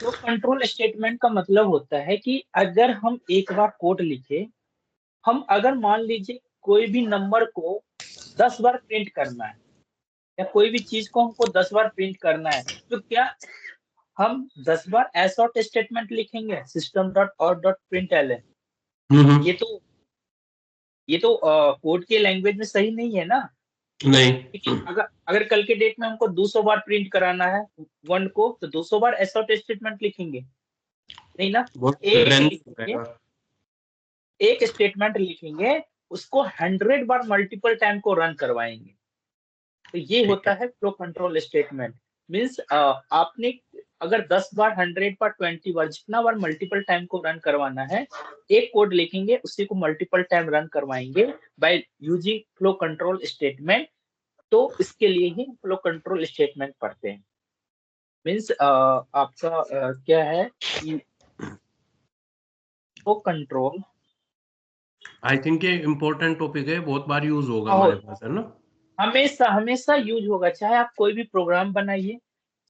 तो control statement का मतलब होता है कि अगर हम एक बार कोड लिखे, हम अगर मान लीजिए कोई भी नंबर को 10 बार प्रिंट करना है या कोई भी चीज को हमको 10 बार प्रिंट करना है, तो क्या हम 10 बार एसॉर्ट स्टेटमेंट लिखेंगे system dot out dot print L? Hmm. ये तो कोड के लैंग्वेज में सही नहीं है ना। नहीं। क्योंकि अगर अगर कल के डेट में हमको 200 बार प्रिंट कराना है वन को, तो 200 बार एसॉर्ट स्टेटमेंट लिखेंगे नहीं ना। बहुत एक लेंथ हो लिखेंगे, जाएगा। एक स्टेटमेंट लिखेंगे, उसको 100 बार मल्टीपल टाइम को रन करवाएंगे। तो ये ठीक होता है। है फ्लो कंट्रोल स्टेटमेंट। मीन्स आपने अगर 10 बार, 100 बार, 20 बार, जितना बार मल्टीपल टाइम को रन करवाना है, एक कोड लिखेंगे, उसी को मल्टीपल टाइम रन करवाएंगे by using flow control statement. तो इसके लिए ही फ्लो कंट्रोल स्टेटमेंट पढ़ते हैं। मीन्स आपका क्या है कि फ्लो कंट्रोल आई थिंक ये इम्पोर्टेंट टॉपिक है, बहुत बार यूज होगा हमारे पास, है ना। हमेशा हमेशा यूज होगा, चाहे आप कोई भी प्रोग्राम बनाइए,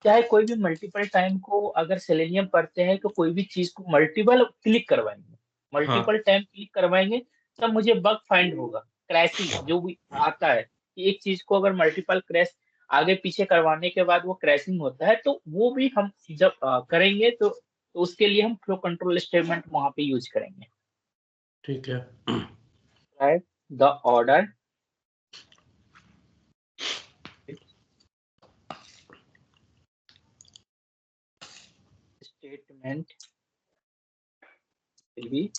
चाहे कोई भी मल्टीपल टाइम को, अगर सेलेनियम पढ़ते हैं तो कोई भी चीज को मल्टीपल क्लिक करवाएंगे, हाँ। मल्टीपल टाइम क्लिक करवाएंगे, तब मुझे बग फाइंड होगा, क्रैशिंग जो भी आता है कि एक चीज को अगर मल्टीपल क्रैश आगे पीछे करवाने के बाद वो क्रैशिंग होता है, तो वो भी हम जब करेंगे तो उसके लिए हम फ्लो कंट्रोल स्टेटमेंट वहां पे यूज करेंगे। ठीक है। Right the order statement will be,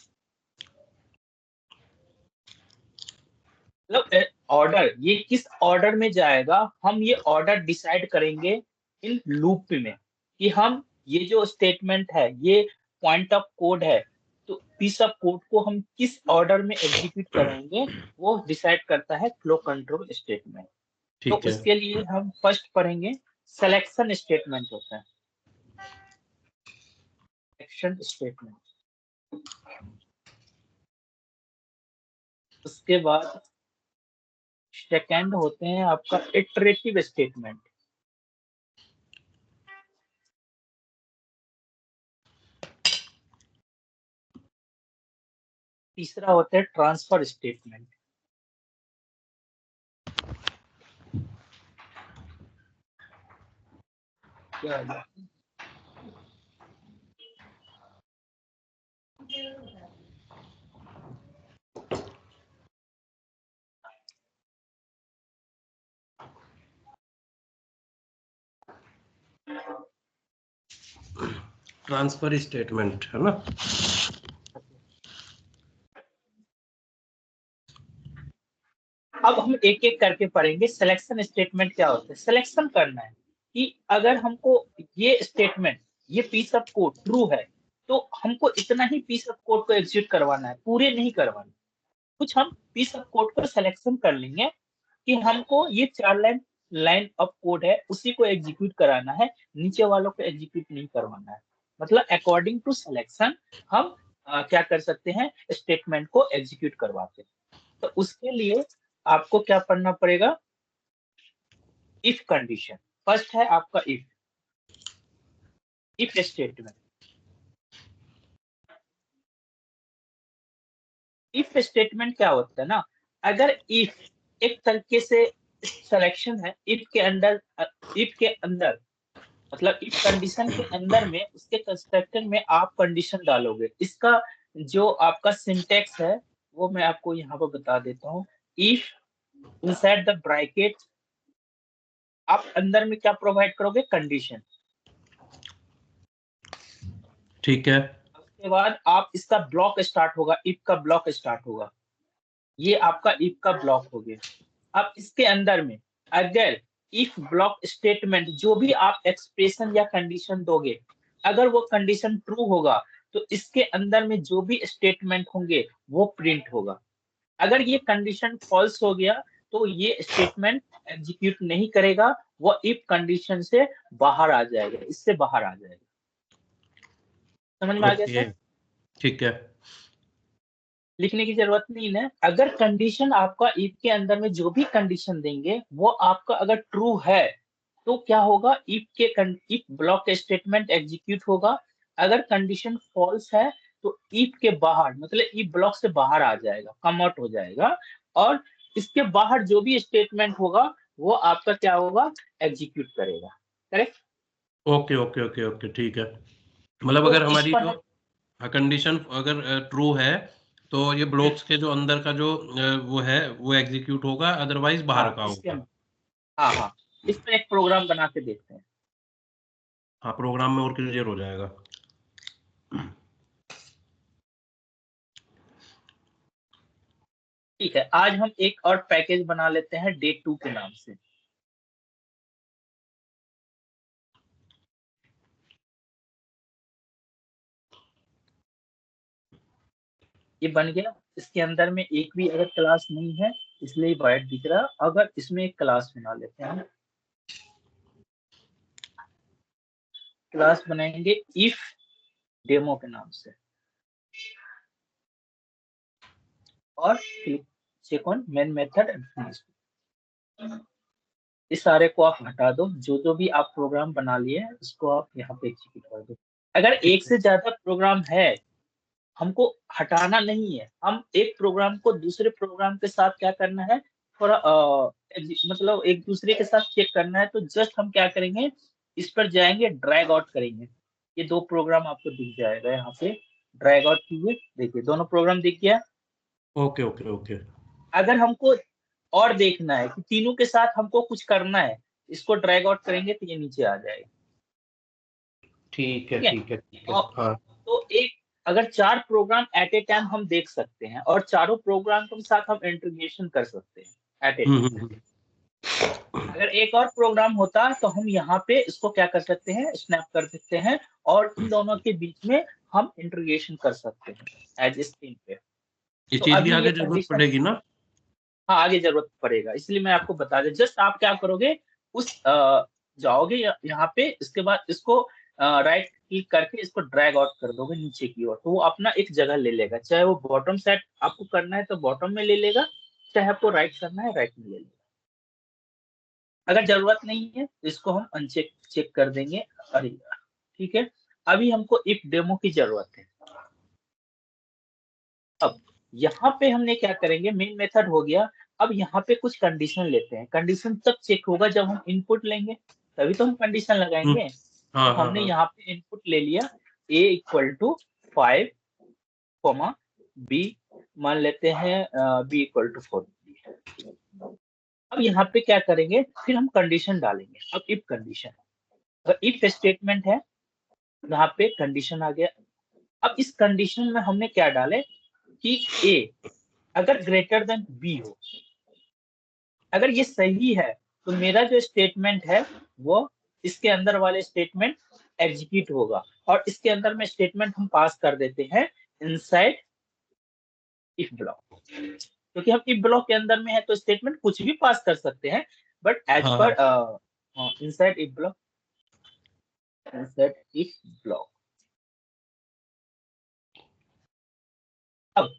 मतलब ऑर्डर ये किस ऑर्डर में जाएगा, हम ये ऑर्डर डिसाइड करेंगे इन लूप में, कि हम ये जो स्टेटमेंट है, ये पॉइंट ऑफ कोड है, तो पीस ऑफ कोड को हम किस ऑर्डर में एग्जीक्यूट करेंगे, वो डिसाइड करता है फ्लो कंट्रोल स्टेटमेंट। तो ठीक है। उसके लिए हम फर्स्ट पढ़ेंगे सिलेक्शन स्टेटमेंट होता है, सिलेक्शन स्टेटमेंट। उसके बाद सेकंड होते हैं आपका इटरेटिव स्टेटमेंट। तीसरा होता है ट्रांसफर स्टेटमेंट। क्या है? ट्रांसफर स्टेटमेंट है ना। अब हम एक एक करके पढ़ेंगे। सिलेक्शन स्टेटमेंट क्या होता है, सिलेक्शन करना है कि अगर हमको ये स्टेटमेंट, ये पीस ऑफ कोड ट्रू है, तो हमको इतना ही पीस ऑफ कोड को एग्जीक्यूट करवाना है, पूरे नहीं करवाना। कुछ हम पीस ऑफ कोड को सिलेक्शन कर लेंगे कि हमको ये 4 लाइन लाइन ऑफ कोड है, उसी को एग्जीक्यूट कराना है, नीचे वालों को एग्जीक्यूट नहीं करवाना है। मतलब अकॉर्डिंग टू सिलेक्शन हम क्या कर सकते हैं, स्टेटमेंट को एग्जीक्यूट करवाते हैं। तो उसके लिए आपको क्या पढ़ना पड़ेगा, इफ कंडीशन। फर्स्ट है आपका इफ स्टेटमेंट। इफ स्टेटमेंट क्या होता है ना, अगर इफ एक तरीके से सिलेक्शन है, इफ के अंदर मतलब इफ कंडीशन के अंदर में, उसके कंस्ट्रक्टर में आप कंडीशन डालोगे। इसका जो आपका सिंटेक्स है वो मैं आपको यहाँ पर बता देता हूँ। इफ इनसाइड द ब्रैकेट आप अंदर में क्या प्रोवाइड करोगे, कंडीशन। ठीक है। उसके बाद आप इसका ब्लॉक स्टार्ट होगा, इफ का ब्लॉक स्टार्ट होगा, ये आपका इफ का ब्लॉक हो गया। अब इसके अंदर में अगर इफ ब्लॉक स्टेटमेंट जो भी आप एक्सप्रेशन या कंडीशन दोगे, अगर वो कंडीशन ट्रू होगा, तो इसके अंदर में जो भी स्टेटमेंट होंगे वो प्रिंट होगा। अगर ये कंडीशन फॉल्स हो गया, तो ये स्टेटमेंट एग्जीक्यूट नहीं करेगा, वो इफ कंडीशन से बाहर आ जाएगा, इससे बाहर आ जाएगा। समझ में आ गया ओके। सर? ठीक है। लिखने की जरूरत नहीं है। अगर कंडीशन आपका इफ के अंदर में जो भी कंडीशन देंगे वो आपका अगर ट्रू है, तो क्या होगा, इफ ब्लॉक का स्टेटमेंट एग्जीक्यूट होगा। अगर कंडीशन फॉल्स है तो इफ के बाहर, मतलब इफ ब्लॉक से बाहर आ जाएगा, कम आउट हो जाएगा, और इसके बाहर जो भी स्टेटमेंट होगा वो आपका क्या होगा, एग्जीक्यूट करेगा। Correct. Okay okay okay okay, ठीक है। मतलब तो अगर इस हमारी पर जो कंडीशन अगर ट्रू है तो ये ब्लॉक्स के जो अंदर का जो वो है वो एग्जीक्यूट होगा, अदरवाइज बाहर हाँ का इसके होगा। हाँ हाँ, इस पर एक प्रोग्राम बना के देखते हैं। हाँ, प्रोग्राम में और क्लियर हो जाएगा। ठीक है, आज हम एक और पैकेज बना लेते हैं day2 के नाम से। ये बन गया। इसके अंदर में एक भी अगर क्लास नहीं है इसलिए वाइट दिख रहा। अगर इसमें एक क्लास बना लेते हैं, क्लास बनाएंगे इफ डेमो के नाम से, और check on main method and finish. इस सारे को आप हटा दो, जो जो भी आप प्रोग्राम बना लिए हैं उसको आप यहाँ पे एग्जीक्यूट कर दो। अगर ठीक एक से ज्यादा प्रोग्राम है, हमको हटाना नहीं है, हम एक प्रोग्राम को दूसरे प्रोग्राम के साथ क्या करना है, थोड़ा मतलब एक दूसरे के साथ चेक करना है, तो जस्ट हम क्या करेंगे, इस पर जाएंगे, ड्रैग आउट करेंगे। ये दो प्रोग्राम आपको दिख जाएगा यहाँ पे, ड्रैग आउट कीजिए, देखिए दोनों प्रोग्राम दिख गया। Okay okay okay. अगर हमको और देखना है कि तीनों के साथ हमको कुछ करना है, इसको ड्रैग आउट करेंगे तो ये नीचे आ जाएगा। ठीक है ठीक है। ठीक है ठीक है। और हाँ तो एक, अगर चार प्रोग्राम एट ए टाइम हम देख सकते हैं, और चारों प्रोग्राम के साथ हम इंटीग्रेशन कर सकते हैं एट ए टाइम। हम्म। अगर एक और प्रोग्राम होता तो हम यहाँ पे इसको क्या कर सकते हैं, स्नैप कर सकते हैं, और इन दोनों के बीच में हम इंटीग्रेशन कर सकते हैं एज स्क्रीन पे। इस तो चीज की अभी ये आगे जरूरत कंडीशन, पड़ेगी ना? हाँ आगे जरूरत पड़ेगा, इसलिए मैं आपको बता दें। जस्ट आप क्या करोगे, उस जाओगे यहाँ पे, इसके बाद इसको राइट क्लिक करके इसको ड्रैग आउट कर दोगे नीचे की ओर, तो वो अपना एक जगह ले लेगा। चाहे वो बॉटम साइड आपको करना है तो बॉटम में ले लेगा, चाहे आपको राइट करना है राइट में ले लेगा। अगर जरूरत नहीं है तो इसको हम अनचेक चेक कर देंगे। अरे यार, ठीक है। अभी हमको इफ डेमो की जरूरत है। अब यहाँ पे हमने क्या करेंगे, मेन मेथड हो गया। अब यहाँ पे कुछ कंडीशन लेते हैं। कंडीशन तब चेक होगा जब हम इनपुट लेंगे, तभी तो हम कंडीशन हम्म। लगाएंगे। तो हाँ हाँ हमने हाँ। यहाँ पे इनपुट ले लिया, a इक्वल टू 5, बी मान लेते हैं b इक्वल टू 4। अब यहाँ पे क्या करेंगे, फिर हम कंडीशन डालेंगे। अब इफ कंडीशन, अगर इफ स्टेटमेंट है, यहाँ पे कंडीशन आ गया। अब इस कंडीशन में हमने क्या डाले कि a अगर ग्रेटर देन b हो। अगर ये सही है तो मेरा जो स्टेटमेंट है वो इसके अंदर वाले स्टेटमेंट एग्जीक्यूट होगा, और इसके अंदर में स्टेटमेंट हम पास कर देते हैं इनसाइड इफ ब्लॉक। क्योंकि हम इफ ब्लॉक के अंदर में है तो स्टेटमेंट कुछ भी पास कर सकते हैं, बट एज हाँ पर हाँ। Inside if block, inside if block. अब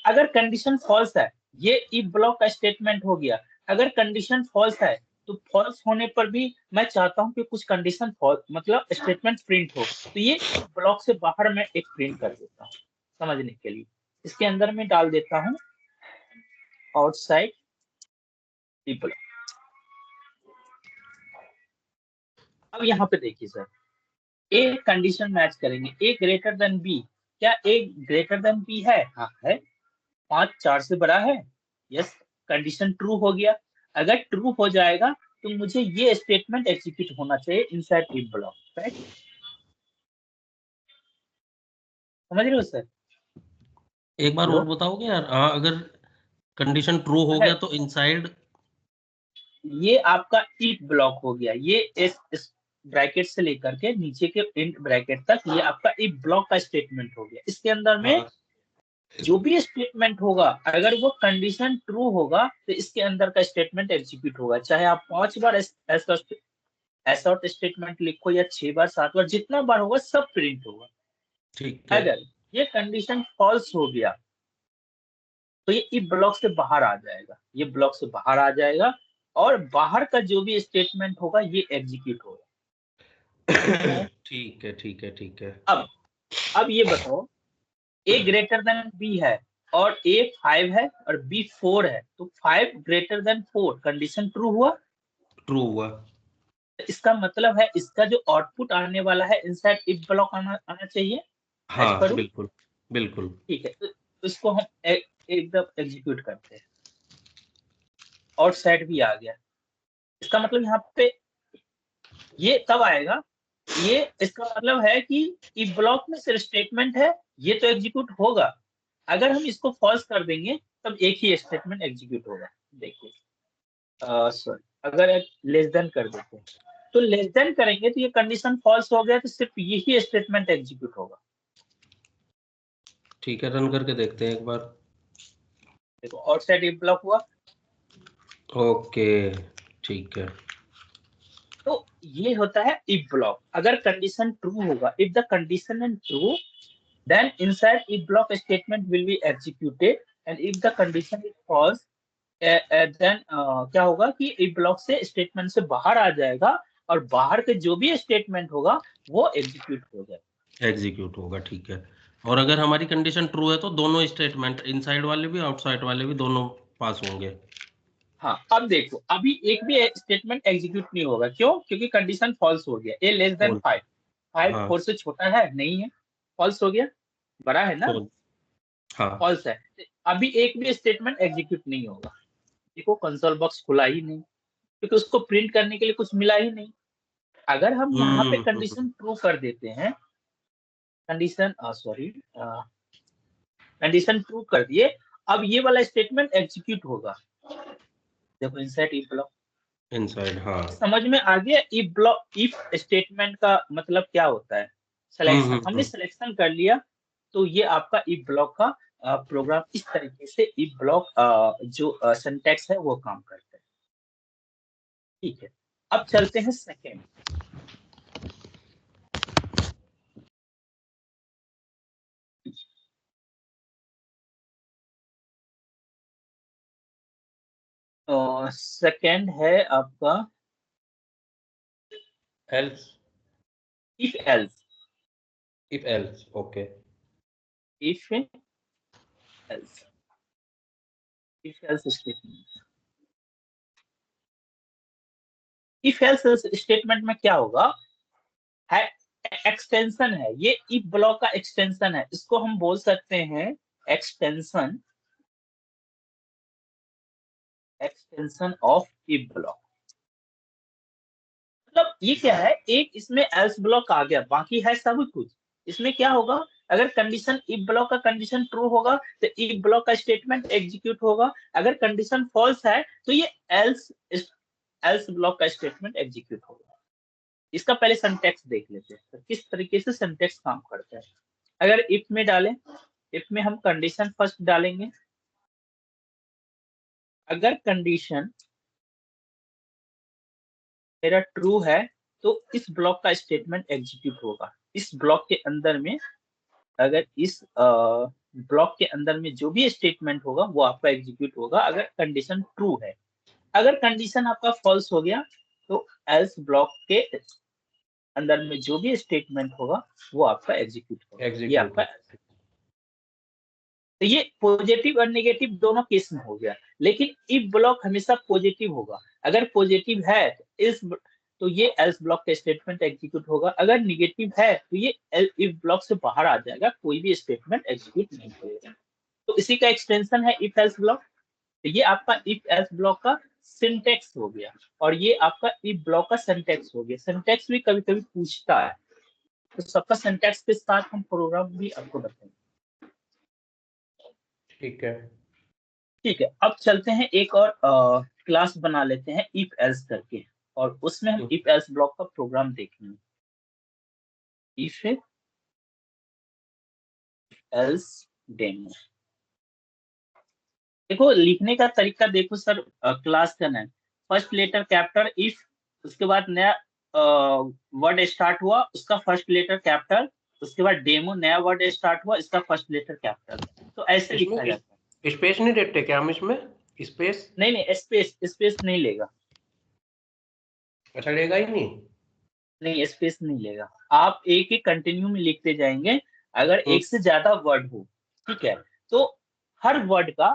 अगर कंडीशन फॉल्स है, ये इफ ब्लॉक का स्टेटमेंट हो गया। अगर कंडीशन फॉल्स है तो फॉल्स होने पर भी मैं चाहता हूं कि कुछ कंडीशन फॉल्स मतलब स्टेटमेंट प्रिंट हो, तो ये इफ ब्लॉक से बाहर मैं एक प्रिंट कर देता हूँ समझने के लिए। इसके अंदर में डाल देता हूँ आउटसाइड इफ ब्लॉक। अब यहाँ पे देखिए सर, ए कंडीशन मैच करेंगे, ए ग्रेटर देन बी। क्या ए ग्रेटर देन बी है? हाँ है। 5 4 से बड़ा है। यस, कंडीशन ट्रू हो गया। अगर ट्रू हो जाएगा तो मुझे ये स्टेटमेंट एग्जीक्यूट होना चाहिए इनसाइड इफ ब्लॉक। करेक्ट, समझ रहे हो सर? एक बार हेलो। और बताओगे यार? हाँ, अगर कंडीशन ट्रू हो गया अगर तो इनसाइड। ये आपका इफ ब्लॉक हो गया, ये इस ब्रैकेट से लेकर के नीचे के इंट ब्रैकेट तक, ये आपका इफ ब्लॉक का स्टेटमेंट हो गया। इसके अंदर में हाँ। जो भी स्टेटमेंट होगा, अगर वो कंडीशन ट्रू होगा तो इसके अंदर का स्टेटमेंट एग्जीक्यूट होगा। चाहे आप 5 बार ऐसा स्टेटमेंट लिखो या 6 बार 7 बार, जितना बार होगा सब प्रिंट होगा। ठीक है। अगर ये कंडीशन फॉल्स हो गया तो ये इफ ब्लॉक से बाहर आ जाएगा, ये ब्लॉक से बाहर आ जाएगा, और बाहर का जो भी स्टेटमेंट होगा ये एग्जीक्यूट होगा। ठीक है, ठीक है, ठीक है। अब ये बताओ, A ग्रेटर देन B है और A 5 है और B 4 है, तो 5 ग्रेटर देन 4 कंडीशन ट्रू हुआ? ट्रू हुआ। इसका मतलब है इसका जो आउटपुट आने वाला है इनसाइड इफ ब्लॉक आना चाहिए। हाँ, बिल्कुल, बिल्कुल। ठीक है, तो इसको हम एकदम एग्जीक्यूट करते हैं। आउटसाइड भी आ गया, इसका मतलब यहाँ पे ये तब आएगा, ये इसका मतलब है कि इफ ब्लॉक में सिर्फ स्टेटमेंट है, ये तो एग्जीक्यूट होगा। अगर हम इसको फॉल्स कर देंगे तब एक ही स्टेटमेंट एग्जीक्यूट होगा। देखिए सॉरी, अगर लेस देन कर देते हैं तो लेस देन करेंगे तो ये कंडीशन फॉल्स हो गया, तो सिर्फ यही स्टेटमेंट एग्जीक्यूट होगा। ठीक है, रन करके देखते हैं एक बार। देखो आउटसाइड इफ ब्लॉक हुआ। ओके, ठीक है। तो ये होता है इफ ब्लॉक। अगर कंडीशन ट्रू होगा, if the condition is true then inside if block statement will be executed and if the condition is false then क्या होगा कि if block से स्टेटमेंट से बाहर आ जाएगा और बाहर के जो भी स्टेटमेंट होगा वो एग्जीक्यूट हो जाएगा। एग्जीक्यूट होगा, ठीक है। और अगर हमारी कंडीशन ट्रू है तो दोनों स्टेटमेंट, इनसाइड वाले भी आउटसाइड वाले भी, दोनों पास होंगे। हाँ, अब देखो अभी एक भी स्टेटमेंट एग्जीक्यूट नहीं होगा। क्यों? क्योंकि कंडीशन फॉल्स हो गया। ए लेस देन 5, 5 हाँ, 4 से छोटा है नहीं है, फॉल्स हो गया। बड़ा है ना, हाँ, फॉल्स है। अभी एक भी स्टेटमेंट एग्जीक्यूट नहीं होगा। देखो कंसोल बॉक्स खुला ही नहीं, क्योंकि उसको प्रिंट करने के लिए कुछ मिला ही नहीं। अगर हम यहाँ पे कंडीशन ट्रू कर देते हैं, कंडीशन कंडीशन ट्रू कर दिए, अब ये वाला स्टेटमेंट एग्जीक्यूट होगा। देखो इनसाइड इफ ब्लॉक, इनसाइड, हाँ। समझ में आ गया इफ ब्लॉक, इफ स्टेटमेंट का मतलब क्या होता है? सिलेक्शन। हमने सिलेक्शन कर लिया तो ये आपका इफ ब्लॉक का प्रोग्राम इस तरीके से इफ ब्लॉक जो सिंटैक्स है वो काम करता है। ठीक है, अब चलते हैं सेकेंड। सेकेंड है आपका else. If else. If else, okay. If else, if else statement. If else statement में क्या होगा है, एक्सटेंशन है ये, इफ ब्लॉक का एक्सटेंशन है। इसको हम बोल सकते हैं extension, extension of if block. मतलब ये क्या है, एक इसमें एल्स ब्लॉक आ गया, बाकी है सब कुछ। इसमें क्या होगा, अगर कंडीशन इफ ब्लॉक का कंडीशन ट्रू होगा तो इफ ब्लॉक का स्टेटमेंट एग्जीक्यूट होगा। अगर कंडीशन फॉल्स है तो ये एल्स एल्स ब्लॉक का स्टेटमेंट एग्जीक्यूट होगा। इसका पहले सिंटैक्स देख लेते हैं तो किस तरीके से सिंटैक्स काम करता है। अगर इफ में डालें, इफ में हम कंडीशन फर्स्ट डालेंगे। अगर कंडीशन मेरा ट्रू है तो इस ब्लॉक का स्टेटमेंट एग्जीक्यूट होगा। इस ब्लॉक के अंदर में, अगर इस ब्लॉक के अंदर में जो भी स्टेटमेंट होगा वो आपका एग्जीक्यूट होगा अगर कंडीशन ट्रू है। अगर कंडीशन आपका फॉल्स हो गया तो एल्स ब्लॉक के अंदर में जो भी स्टेटमेंट होगा वो आपका एग्जीक्यूट होगा। ये आपका, तो ये पॉजिटिव और नेगेटिव दोनों केस में हो गया। लेकिन इफ ब्लॉक हमेशा पॉजिटिव होगा। अगर पॉजिटिव है तो ये एल्स ब्लॉक का स्टेटमेंट एग्जीक्यूट होगा। अगर नेगेटिव है तो ये इफ ब्लॉक से बाहर आ जाएगा, कोई भी स्टेटमेंट एग्जीक्यूट नहीं करेगा। तो इसी का एक्सटेंशन है इफ एल्स ब्लॉक। तो ये आपका इफ एल्स ब्लॉक का सिंटैक्स हो गया और ये आपका इफ ब्लॉक का सिंटैक्स हो गया। सिंटैक्स भी कभी कभी पूछता है, तो सबका सिंटैक्स के साथ हम प्रोग्राम भी आपको बताएंगे। ठीक है, ठीक है, अब चलते हैं एक और क्लास बना लेते हैं इफ एल्स करके, और उसमें हम इफ एल्स ब्लॉक का प्रोग्राम देखेंगे। If else demo. देखो लिखने का तरीका देखो सर, क्लास का नाम फर्स्ट लेटर कैपिटल इफ, उसके बाद नया वर्ड स्टार्ट हुआ उसका फर्स्ट लेटर कैपिटल, उसके बाद डेमो नया वर्ड स्टार्ट हुआ इसका फर्स्ट लेटर कैपिटल। तो ऐसे लिखा जाता है। स्पेस नहीं देते क्या हम इसमें? स्पेस नहीं, स्पेस नहीं लेगा। अच्छा, लेगा ही नहीं? नहीं, स्पेस नहीं लेगा। आप एक एक कंटिन्यू में लिखते जाएंगे। अगर एक से ज्यादा वर्ड हो, ठीक है, तो हर वर्ड का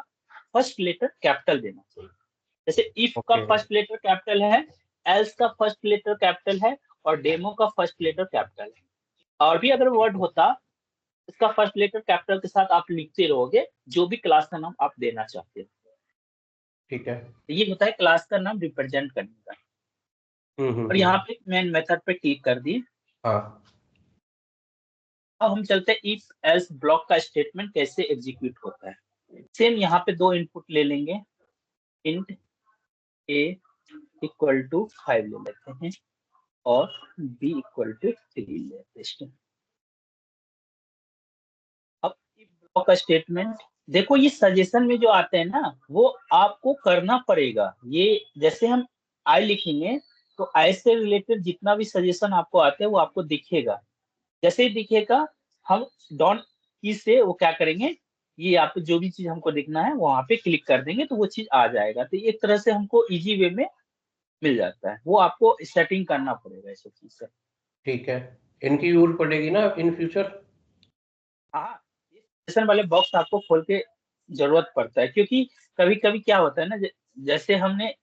फर्स्ट लेटर कैपिटल देना चाहिए। जैसे इफ का ओके। फर्स्ट लेटर कैपिटल है, एल्स का फर्स्ट लेटर कैपिटल है, और डेमो का फर्स्ट लेटर कैपिटल है। और भी अगर वर्ड होता, इसका फर्स्ट लेटर कैपिटल के साथ आप लिखते रहोगे, जो भी क्लास का नाम आप देना चाहते हो। ठीक है। तो ये होता है क्लास का नाम रिप्रेजेंट करने का। और यहाँ पे मेन मेथड पे क्लिक कर दी। हाँ। अब हम चलते हैं इफ एल्स ब्लॉक का स्टेटमेंट कैसे एग्जीक्यूट होता है। सेम यहाँ पे दो इनपुट ले लेंगे, इंट a इक्वल टू 5 ले लेते हैं और b इक्वल टू 3 ले लेते हैं। अब इफ ब्लॉक का स्टेटमेंट, देखो ये सजेशन में जो आते हैं ना, वो आपको करना पड़ेगा। ये जैसे हम आई लिखेंगे, तो आई से रिलेटेड जितना भी सजेशन आपको आते हैं वो आपको दिखेगा। जैसे ही दिखेगा, हम डॉन की से वो क्या करेंगे, ये आप जो भी चीज हमको देखना है वहां पे क्लिक कर देंगे तो वो चीज आ जाएगा। तो एक तरह से हमको इजी वे में मिल जाता है। वो आपको सेटिंग करना पड़ेगा इस चीज से। ठीक है, इनकी यूज पड़ेगी ना इन फ्यूचर? हाँ, सेशन वाले बॉक्स आपको खोल के जरूरत पड़ता है, क्योंकि कभी कभी क्या होता है ना, जैसे हमने,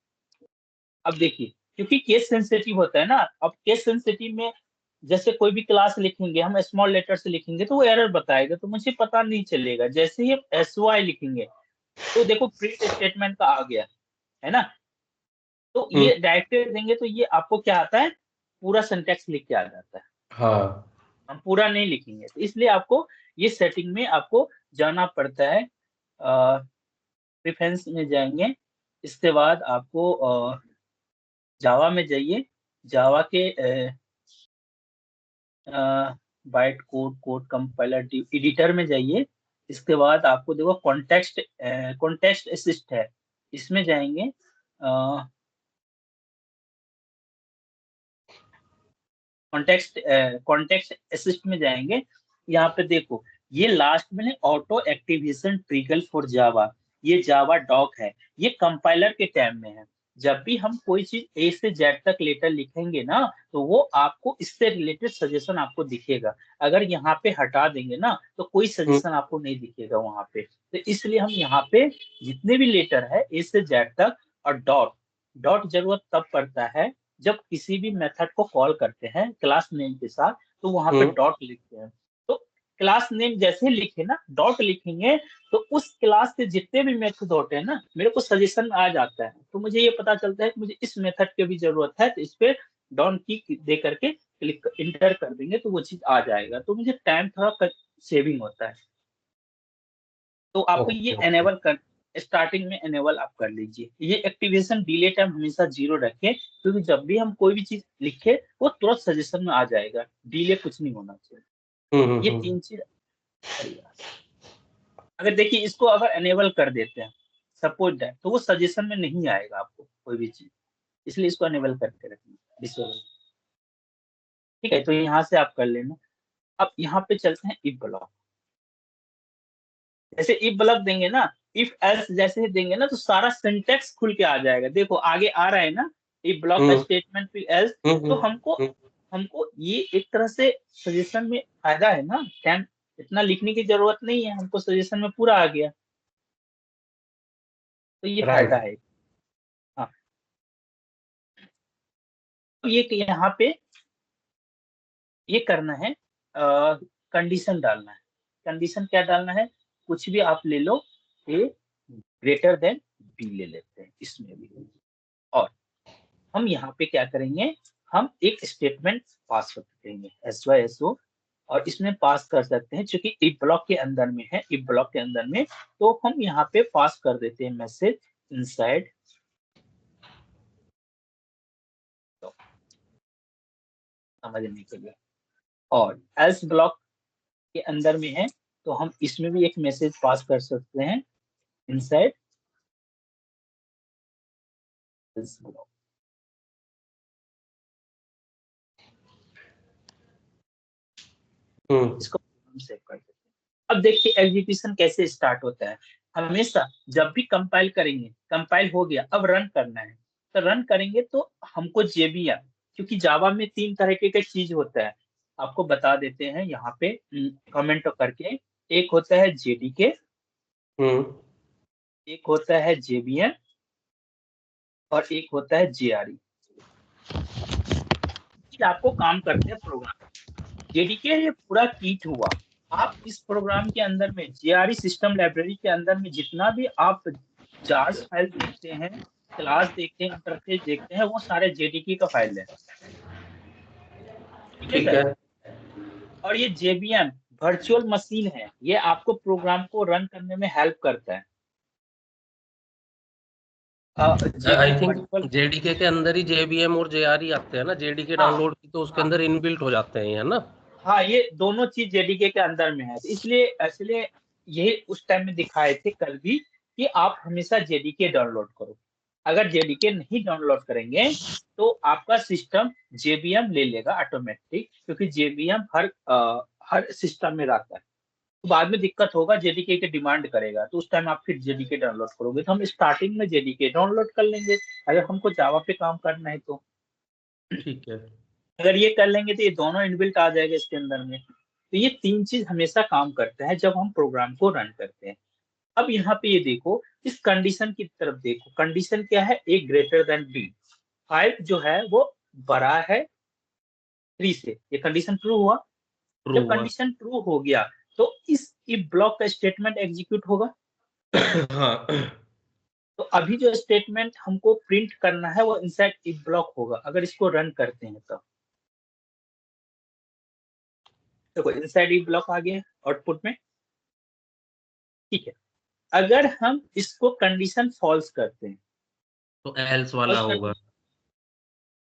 अब देखिए, क्योंकि केस सेंसिटिव होता है ना। अब केस सेंसिटिव में जैसे कोई भी क्लास लिखेंगे, हम स्मॉल लेटर से लिखेंगे तो वो एरर बताएगा, तो मुझे पता नहीं चलेगा। जैसे ही एस वाई लिखेंगे, तो देखो प्रिंट स्टेटमेंट का आ गया है ना। तो ये डायरेक्टरी देंगे तो ये आपको क्या आता है, पूरा सिंटैक्स लिख के आ जाता है। हाँ। हम पूरा नहीं लिखेंगे, तो इसलिए आपको ये सेटिंग में आपको जाना पड़ता है। प्रेफरेंस में जाएंगे, इसके बाद आपको जावा में जाइए। जावा के byte code code compiler editor में जाइए। इसके बाद आपको देखो कॉन्टेक्स्ट असिस्ट है, इसमें जाएंगे। कॉन्टेक्स्ट असिस्ट में जाएंगे। यहाँ पे देखो, ये लास्ट में ऑटो एक्टिवेशन ट्रिगल फॉर जावा, ये जावा डॉक है। ये कंपाइलर के टाइम में है। जब भी हम कोई चीज ए से जेड तक लेटर लिखेंगे ना, तो वो आपको इससे रिलेटेड सजेशन आपको दिखेगा। अगर यहाँ पे हटा देंगे ना, तो कोई सजेशन आपको नहीं दिखेगा वहां पे। तो इसलिए हम यहाँ पे जितने भी लेटर है ए से जेड तक, और डॉट, डॉट जरूरत तब पड़ता है जब किसी भी मेथड को कॉल करते हैं क्लास नेम के साथ, तो वहां पे डॉट लिखते हैं। तो क्लास नेम जैसे लिखे ना, डॉट लिखेंगे, तो उस क्लास के जितने भी मेथड होते हैं ना, मेरे को सजेशन में आ जाता है। तो मुझे ये पता चलता है कि मुझे इस मेथड की भी जरूरत है, तो इस पे डॉन की दे करके क्लिक इंटर कर देंगे तो वो चीज आ जाएगा। तो मुझे टाइम थोड़ा सेविंग होता है। तो आपको ये ओके ओके। एनेबल कर, स्टार्टिंग में एनेबल आप कर लीजिए। ये एक्टिवेशन डिले टाइम हमेशा 0 रखें, क्योंकि जब भी हम कोई भी चीज लिखे वो तुरंत सजेशन में आ जाएगा। डिले कुछ नहीं होना चाहिए। ये तीन चीज बढ़िया। अगर देखिए इसको अगर एनेबल कर देते हैं सपोज दैट, तो वो सजेशन में नहीं आएगा आपको कोई भी चीज। इसलिए इसको एनेबल करके रखना डिसेबल। ठीक है, तो यहाँ से आप कर लेना। अब यहाँ पे चलते हैं इफ ब्लॉक। जैसे इफ ब्लॉक देंगे ना, इफ एल्स जैसे ही देंगे ना, तो सारा सिंटेक्स खुल के आ जाएगा। देखो आगे आ रहा है ना, इफ ब्लॉक का स्टेटमेंट फिर एल्स। तो हमको हमको ये एक तरह से सजेशन में फायदा है ना, टाइम इतना लिखने की जरूरत नहीं है, हमको सजेशन में पूरा आ गया। तो ये फायदा राइट। है। हाँ, तो ये कि यहाँ पे ये करना है, कंडीशन डालना है। कंडीशन क्या डालना है, कुछ भी आप ले लो, ए ग्रेटर देन बी ले लेते हैं इसमें भी। और हम यहाँ पे क्या करेंगे, हम एक स्टेटमेंट पास करेंगे एस वाई एस ओ। और इसमें पास कर सकते हैं, क्योंकि इफ ब्लॉक के अंदर में है, इफ ब्लॉक के अंदर में, तो हम यहाँ पे पास कर देते हैं मैसेज इनसाइड। तो समझने के लिए, और एल्स ब्लॉक के अंदर में है, तो हम इसमें भी एक मैसेज पास कर सकते हैं इनसाइड एल्स ब्लॉक। इसको हम सेव कर देते हैं। अब देखिए एग्जीक्यूशन कैसे स्टार्ट होता है। हमेशा जब भी कंपाइल करेंगे, कंपाइल हो गया, अब रन करना है। तो रन करेंगे तो हमको जेबीएम, क्योंकि जावा में 3 तरीके का चीज होता है, आपको बता देते हैं यहाँ पे कमेंट करके। एक होता है जेडीके, एक होता है जेबीएम, और एक होता है जेआरई। आपको काम करते हैं प्रोग्राम। जेडीके ये पूरा किट हुआ। आप इस प्रोग्राम के अंदर में जेआरई सिस्टम लाइब्रेरी के अंदर में जितना भी आप जार्स फाइल देखते हैं, क्लास देखते हैं, इंटरफेस देखते हैं, वो सारे जेडीके का फाइल है। ठीक है ठीक सर। है। और ये जेबीएम वर्चुअल मशीन है, ये आपको प्रोग्राम को रन करने में हेल्प करता है। आई जेबीएम वर्चुअल, थिंक जेडीके के अंदर ही जेबीएम और जेआरई आते हैं ना, जेडीके हाँ डाउनलोड की तो उसके हाँ अंदर इनबिल्ट हो जाते हैं, है ना? हाँ, ये दोनों चीज जेडीके के अंदर में है, तो इसलिए इसलिए यही उस टाइम में दिखाए थे कल भी कि आप हमेशा जेडीके डाउनलोड करो। अगर जेडीके नहीं डाउनलोड करेंगे तो आपका सिस्टम जेबीएम ले लेगा ऑटोमेटिक, क्योंकि जेबीएम हर सिस्टम में रहता है। तो बाद में दिक्कत होगा, जेडीके के डिमांड करेगा, तो उस टाइम आप फिर जेडीके डाउनलोड करोगे। तो हम स्टार्टिंग में जेडीके डाउनलोड कर लेंगे अगर हमको जावा पे काम करना है तो। ठीक है। अगर ये कर लेंगे तो ये दोनों इनबिल्ट आ जाएगा इसके अंदर में। तो ये 3 चीज हमेशा काम करता है जब हम प्रोग्राम को रन करते हैं। अब यहाँ पे ये देखो, इस कंडीशन की तरफ देखो, कंडीशन क्या है, ए ग्रेटर देन बी। 5 जो है वो बड़ा है 3 से, ये कंडीशन ट्रू हुआ। ट्रू जब हुआ। कंडीशन ट्रू हो गया तो इस इफ ब्लॉक का स्टेटमेंट एग्जीक्यूट होगा। हाँ। तो अभी जो स्टेटमेंट हमको प्रिंट करना है वो इनसाइड इफ ब्लॉक होगा, अगर इसको रन करते हैं तो। देखो इनसाइड इफ ब्लॉक आ गया आउटपुट में। ठीक है। अगर हम इसको कंडीशन फॉल्स करते हैं, तो एल्स वाला फॉल्स करते होगा। हैं,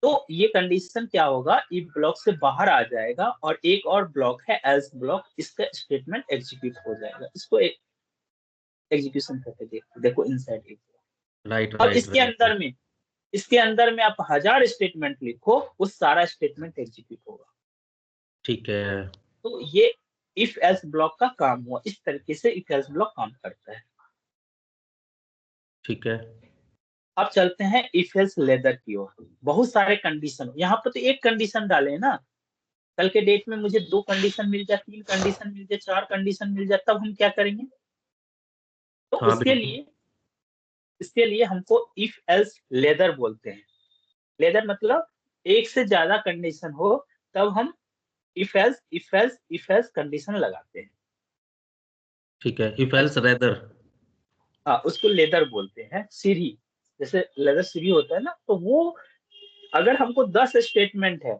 तो ये कंडीशन क्या होगा, इफ ब्लॉक से बाहर आ जाएगा और एक और ब्लॉक है एल्स ब्लॉक, इसका स्टेटमेंट एग्जीक्यूट हो जाएगा। इसको एग्जीक्यूशन करके देखो, देखो इनसाइड इफ। राइट और राइट राइट। इसके अंदर में आप 1000 स्टेटमेंट लिखो, उस सारा स्टेटमेंट एग्जीक्यूट होगा। ठीक है। तो ये इफ एल्स ब्लॉक का काम हुआ। इस तरीके से इफ एल्स ब्लॉक काम करता है। ठीक है। अब चलते हैं इफ एल्स लेदर की ओर। बहुत सारे कंडीशन, यहाँ पर तो एक कंडीशन डाले ना, कल के डेट में मुझे 2 कंडीशन मिल जाए, 3 कंडीशन मिल जाए, 4 कंडीशन मिल जाए, तब हम क्या करेंगे? तो हाँ बिल्कुल। इसके लिए हमको इफ एल्स लेदर बोलते हैं। लेदर मतलब एक से ज्यादा कंडीशन हो तब हम इफ एल्स कंडीशन लगाते हैं। ठीक है। इफ एल्स अच्छा, रेदर। हाँ उसको लेदर बोलते हैं। सीढ़ी, जैसे लेदर सीढ़ी होता है ना, तो वो अगर हमको 10 स्टेटमेंट है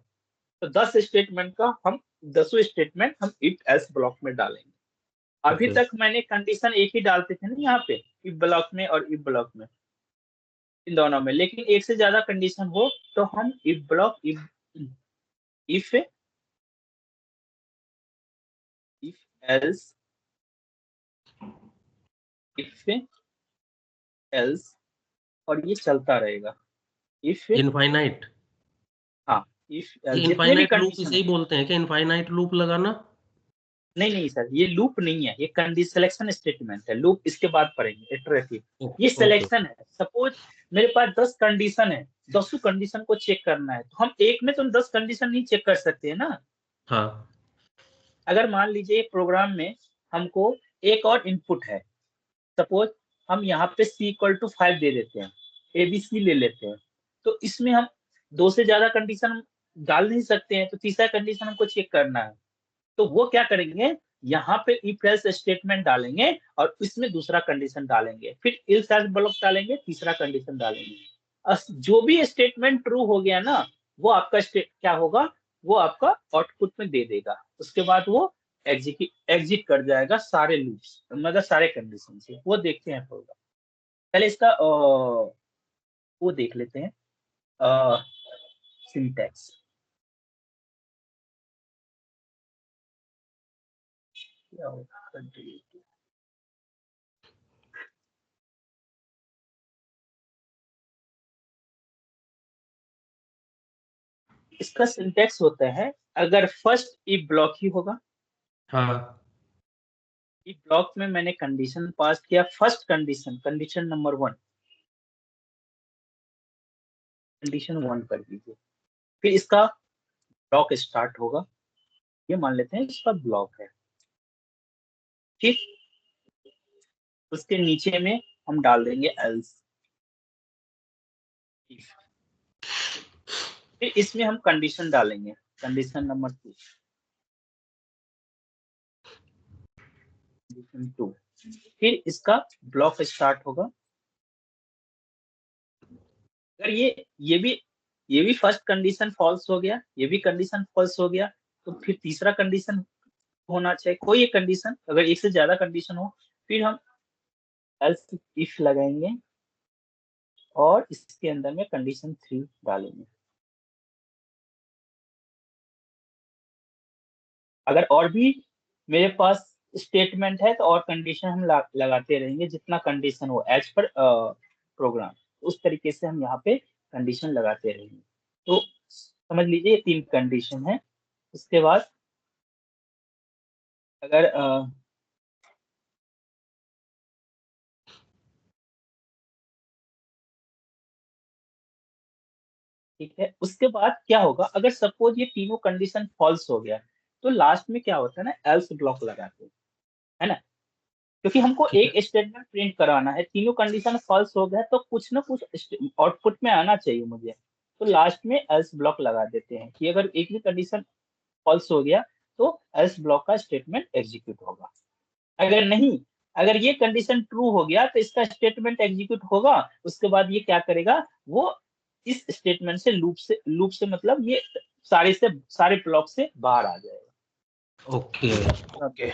तो 10 स्टेटमेंट का हम 10 स्टेटमेंट हम इफ एल्स ब्लॉक में डालेंगे। अभी ओके। तक मैंने कंडीशन एक ही डालते थे ना यहाँ पे, इफ ब्लॉक में और इफ ब्लॉक में, इन दोनों में। लेकिन एक से ज्यादा कंडीशन हो तो हम if block if if else if else, और ये चलता रहेगा। If, infinite. हाँ इफ ये एल्स जितने भी इनफाइनाइट लूप कंडीशन इसे है। ही बोलते हैं क्या, इनफाइनाइट लूप लगाना? नहीं नहीं सर, ये लूप नहीं है, ये कंडीशन सिलेक्शन स्टेटमेंट है। लूप इसके बाद पढ़ेंगे इटरेटिव। ये ओके ओके। सिलेक्शन है। सपोज मेरे पास 10 कंडीशन है, 10 कंडीशन को चेक करना है, तो हम एक में तो 10 कंडीशन नहीं चेक कर सकते हैं ना। हाँ। अगर मान लीजिए प्रोग्राम में हमको एक और इनपुट है, सपोज हम यहाँ पे c इक्वल टू 5 दे देते हैं, ABC ले लेते हैं, तो इसमें हम 2 से ज्यादा कंडीशन डाल नहीं सकते हैं, तो तीसरा कंडीशन हमको चेक करना है। तो वो क्या करेंगे, यहाँ पे इफ एल्स स्टेटमेंट डालेंगे और इसमें दूसरा कंडीशन डालेंगे, फिर इल्स एल्स ब्लॉक डालेंगे, तीसरा कंडीशन डालेंगे। जो भी स्टेटमेंट ट्रू हो गया ना, वो आपका क्या होगा, वो आपका आउटपुट में दे देगा। उसके बाद वो एग्जिट कर जाएगा सारे लूप्स, मतलब सारे कंडीशन से। वो देखते हैं प्रोग्राम। पहले इसका वो देख लेते हैं सिंटैक्स क्या होगा। इसका सिंटैक्स होता है, अगर फर्स्ट इफ ब्लॉक ही होगा, हाँ। इफ ब्लॉक में मैंने कंडीशन पास किया, first condition, condition number 1, condition 1 कर दीजिए। फिर इसका ब्लॉक स्टार्ट होगा, ये मान लेते हैं इसका ब्लॉक है। ठीक, उसके नीचे में हम डाल देंगे एल्स। फिर इसमें हम कंडीशन डालेंगे, कंडीशन नंबर 2, कंडीशन 2। फिर इसका ब्लॉक स्टार्ट होगा। अगर ये भी फर्स्ट कंडीशन फॉल्स हो गया, ये भी कंडीशन फॉल्स हो गया, तो फिर तीसरा कंडीशन होना चाहिए, कोई एक कंडीशन, अगर एक से ज्यादा कंडीशन हो, फिर हम एल्स इफ लगाएंगे और इसके अंदर में कंडीशन 3 डालेंगे। अगर और भी मेरे पास स्टेटमेंट है तो और कंडीशन हम लगाते रहेंगे, जितना कंडीशन हो एज पर प्रोग्राम, उस तरीके से हम यहाँ पे कंडीशन लगाते रहेंगे। तो समझ लीजिए ये 3 कंडीशन है। उसके बाद अगर ठीक है, उसके बाद क्या होगा, अगर सपोज ये तीनों कंडीशन फॉल्स हो गया, तो लास्ट में क्या होता है ना, एल्स ब्लॉक लगाते हैं, है ना, क्योंकि हमको ठीक है। एक स्टेटमेंट प्रिंट कराना है। तीनों कंडीशन फॉल्स हो गया तो कुछ ना कुछ आउटपुट में आना चाहिए मुझे, तो लास्ट में एल्स ब्लॉक लगा देते हैं कि अगर एक भी कंडीशन फॉल्स हो गया तो एल्स ब्लॉक का स्टेटमेंट एग्जीक्यूट होगा। अगर नहीं, अगर ये कंडीशन ट्रू हो गया तो इसका स्टेटमेंट एग्जीक्यूट होगा। उसके बाद ये क्या करेगा, वो इस स्टेटमेंट से लूप से मतलब ये सारे ब्लॉक से बाहर आ जाएगा। Okay okay.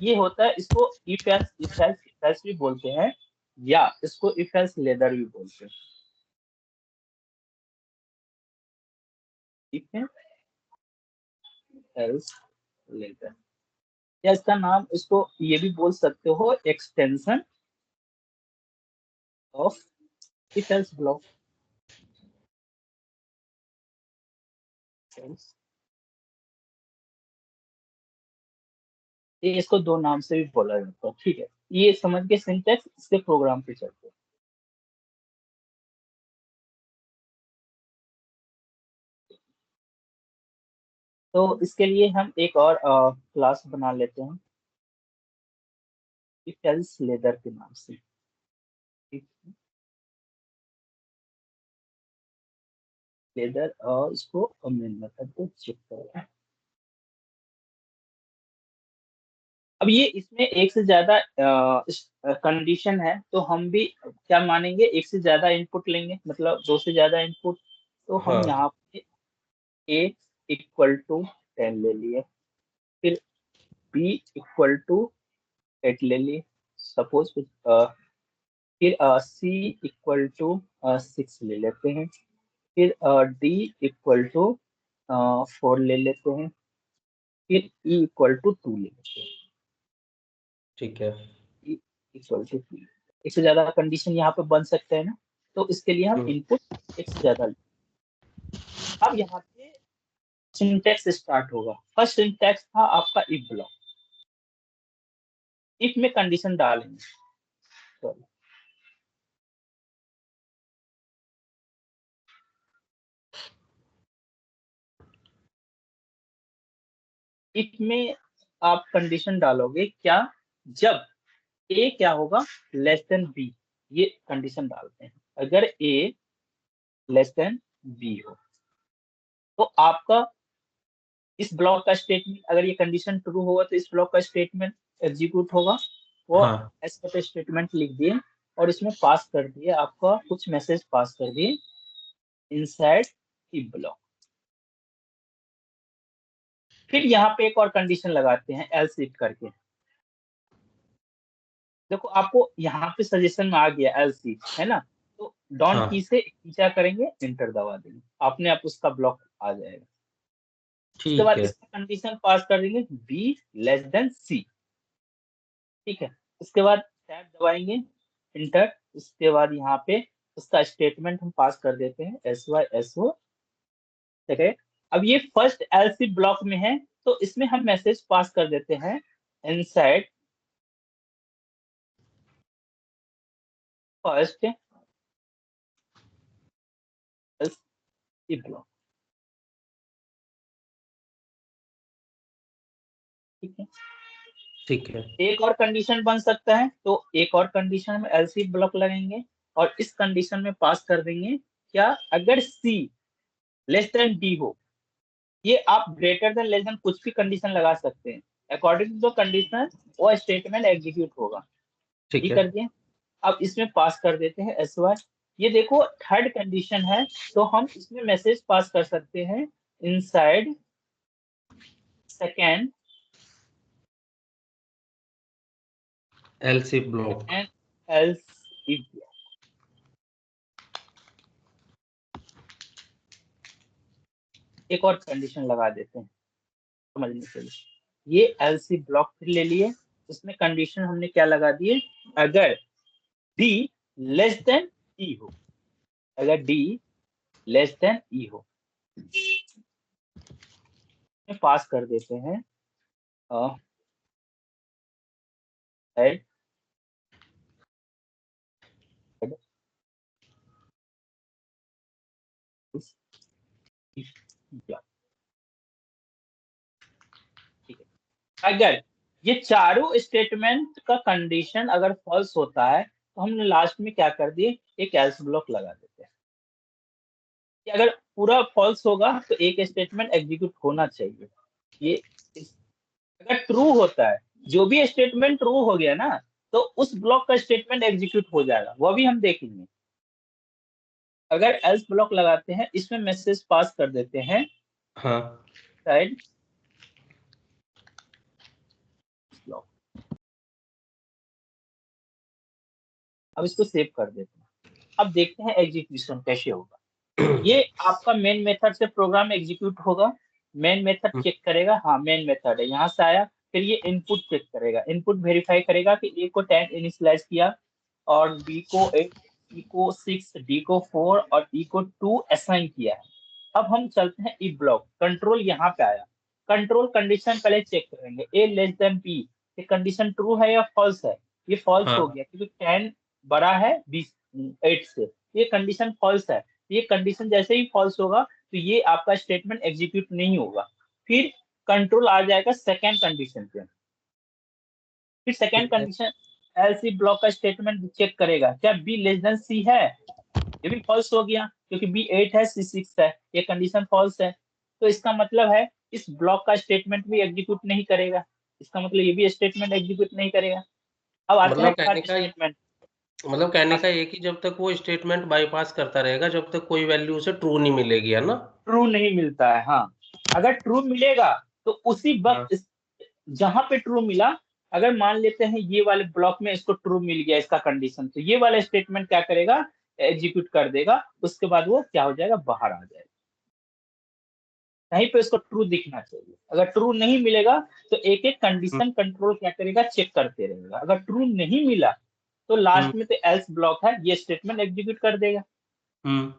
ये होता है, इसको इफ एल्स भी बोलते हैं, या इसको इफ एल्स लेदर भी बोलते हैं। ठीक है, एल्स लेदर, या इसका नाम, इसको ये भी बोल सकते हो, extension of if else block. ये इसको दो नाम से भी बोला जाता है। ठीक है, ये समझ के सिंटेक्स, इसके प्रोग्राम पे चलते हैं। तो इसके लिए हम एक और क्लास बना लेते हैं इफ एल्स लेदर के नाम से। ठीक, लेदर, और इसको मेन मेथड को चेक करें। अब ये इसमें एक से ज्यादा कंडीशन है, तो हम भी क्या मानेंगे, एक से ज्यादा इनपुट लेंगे, मतलब 2 से ज्यादा इनपुट। तो हम हाँ। यहाँ पे a इक्वल टू 10 ले लिए, फिर b इक्वल टू 8 ले लिए सपोज, फिर c इक्वल टू 6 ले लेते हैं, फिर d इक्वल टू 4 ले लेते हैं, फिर e इक्वल टू 2 ले लेते हैं। ठीक है। e इक्वल टू 2, एक से ज्यादा कंडीशन यहाँ पे बन सकते हैं ना, तो इसके लिए हम इनपुट एक से ज्यादा लेते हैं। अब यहाँ पे सिंटैक्स स्टार्ट होगा। फर्स्ट सिंटैक्स था आपका इफ ब्लॉक, इफ में कंडीशन डालेंगे। तो इफ में आप कंडीशन डालोगे क्या, जब ए क्या होगा, लेस देन बी, ये कंडीशन डालते हैं। अगर ए लेस देन बी हो तो आपका इस ब्लॉक का स्टेटमेंट, अगर ये कंडीशन ट्रू होगा तो इस ब्लॉक का स्टेटमेंट एग्जीक्यूट होगा। वो हाँ। ऐसे स्टेटमेंट लिख दिए और इसमें पास कर दिए, आपका कुछ मैसेज पास कर दिए इनसाइड इफ ब्लॉक। फिर यहाँ पे एक और कंडीशन लगाते हैं एल्स इफ करके। देखो आपको यहाँ पे सजेशन में आ गया एल्स इफ, है ना, तो डॉन की हाँ। से क्या करेंगे, एंटर दबा देंगे, अपने आप उसका ब्लॉक आ जाएगा। उसके ठीक बाद है। इसका कंडीशन पास कर देंगे बी लेस देन सी। ठीक है, उसके बाद टैब दबाएंगे, इंटर। उसके बाद यहाँ पे उसका स्टेटमेंट हम पास कर देते हैं एस वाई एस ओ। ठीक है, अब ये फर्स्ट एलसी ब्लॉक में है, तो इसमें हम मैसेज पास कर देते हैं इनसाइड फर्स्ट if ब्लॉक। ठीक है, ठीक है। एक और कंडीशन बन सकता है, तो एक और कंडीशन में एल्स इफ ब्लॉक लगेंगे और इस कंडीशन में पास कर देंगे क्या, अगर सी लेस देन डी हो, ये आप ग्रेटर देन लेस देन कुछ भी कंडीशन लगा सकते हैं, अकॉर्डिंग टू द कंडीशन वो स्टेटमेंट एग्जीक्यूट होगा। ठीक ये है। कर दिए, अब इसमें पास कर देते हैं एस वाई। ये देखो थर्ड कंडीशन है, तो हम इसमें मैसेज पास कर सकते हैं inside second else if block and else if block. एक और कंडीशन लगा देते हैं समझने के लिए, ये एल्स इफ ब्लॉक फिर ले लिए, इसमें कंडीशन हमने क्या लगा दिए, अगर डी लेस देन ई हो, अगर डी लेस देन ई हो, पास कर देते हैं हेड ठीक है। अगर ये चारों स्टेटमेंट का कंडीशन अगर फॉल्स होता है तो हमने लास्ट में क्या कर दिए, एक एल्स ब्लॉक लगा देते हैं कि अगर पूरा फॉल्स होगा तो एक स्टेटमेंट एग्जीक्यूट होना चाहिए। ये अगर ट्रू होता है, जो भी स्टेटमेंट ट्रू हो गया ना, तो उस ब्लॉक का स्टेटमेंट एग्जीक्यूट हो जाएगा, वो भी हम देखेंगे। अगर एल्स ब्लॉक लगाते हैं, इसमें मैसेज पास कर देते हैं हाँ साइड ब्लॉक। अब इसको सेव कर देते हैं, अब देखते हैं एग्जीक्यूशन कैसे होगा। ये आपका मेन मेथड से प्रोग्राम एग्जीक्यूट होगा, मेन मेथड चेक करेगा, हाँ मेन मेथड है, यहाँ से आया, फिर ये इनपुट चेक करेगा, इनपुट वेरीफाई करेगा कि ए को 10 इनिशियलाइज किया और बी को 8, सी को 6, डी को 4 और ई को 2 असाइन किया है। अब हम चलते हैं ई ब्लॉक, कंट्रोल यहाँ पे आया, कंट्रोल कंडीशन पहले चेक करेंगे, ए लेस देन बी, ये कंडीशन ट्रू है या फॉल्स है, ये फॉल्स हाँ हो गया क्योंकि 10 बड़ा है 8 से, ये कंडीशन फॉल्स है। ये कंडीशन जैसे ही फॉल्स होगा तो ये आपका स्टेटमेंट एग्जीक्यूट नहीं होगा। फिर कंट्रोल आ जाएगा सेकेंड कंडीशन पे, फिर सेकेंड ठीक है। कंडीशन एल्स इफ ब्लॉक का स्टेटमेंट चेक करेगा, क्या बी लेस देन सी है, ये भी फॉल्स हो गया क्योंकि बी 8 है सी 6 है, ये कंडीशन फॉल्स है। तो इसका मतलब है इस ब्लॉक का स्टेटमेंट भी एग्जीक्यूट नहीं करेगा, इसका मतलब ये भी स्टेटमेंट एग्जीक्यूट नहीं करेगा। अब आते हैं मतलब कहने थर्ड का स्टेटमेंट। मतलब कहने का ये कि जब तक वो स्टेटमेंट बाईपास करता रहेगा, जब तक कोई वैल्यू उसे ट्रू नहीं मिलेगी, है ना? ट्रू नहीं मिलता है, हाँ। अगर ट्रू मिलेगा तो उसी हाँ। वक्त जहां पे ट्रू मिला, अगर मान लेते हैं ये वाले ब्लॉक में इसको ट्रू मिल गया इसका कंडीशन, तो ये वाला स्टेटमेंट क्या करेगा, एग्जीक्यूट कर देगा, उसके बाद वो क्या हो जाएगा, बाहर आ जाएगा। कहीं पे इसको ट्रू दिखना चाहिए, अगर ट्रू नहीं मिलेगा तो एक एक कंडीशन कंट्रोल क्या करेगा, चेक करते रहेगा, अगर ट्रू नहीं मिला तो हम्म लास्ट में तो एल्स ब्लॉक है, ये स्टेटमेंट एग्जीक्यूट कर देगा। हम्म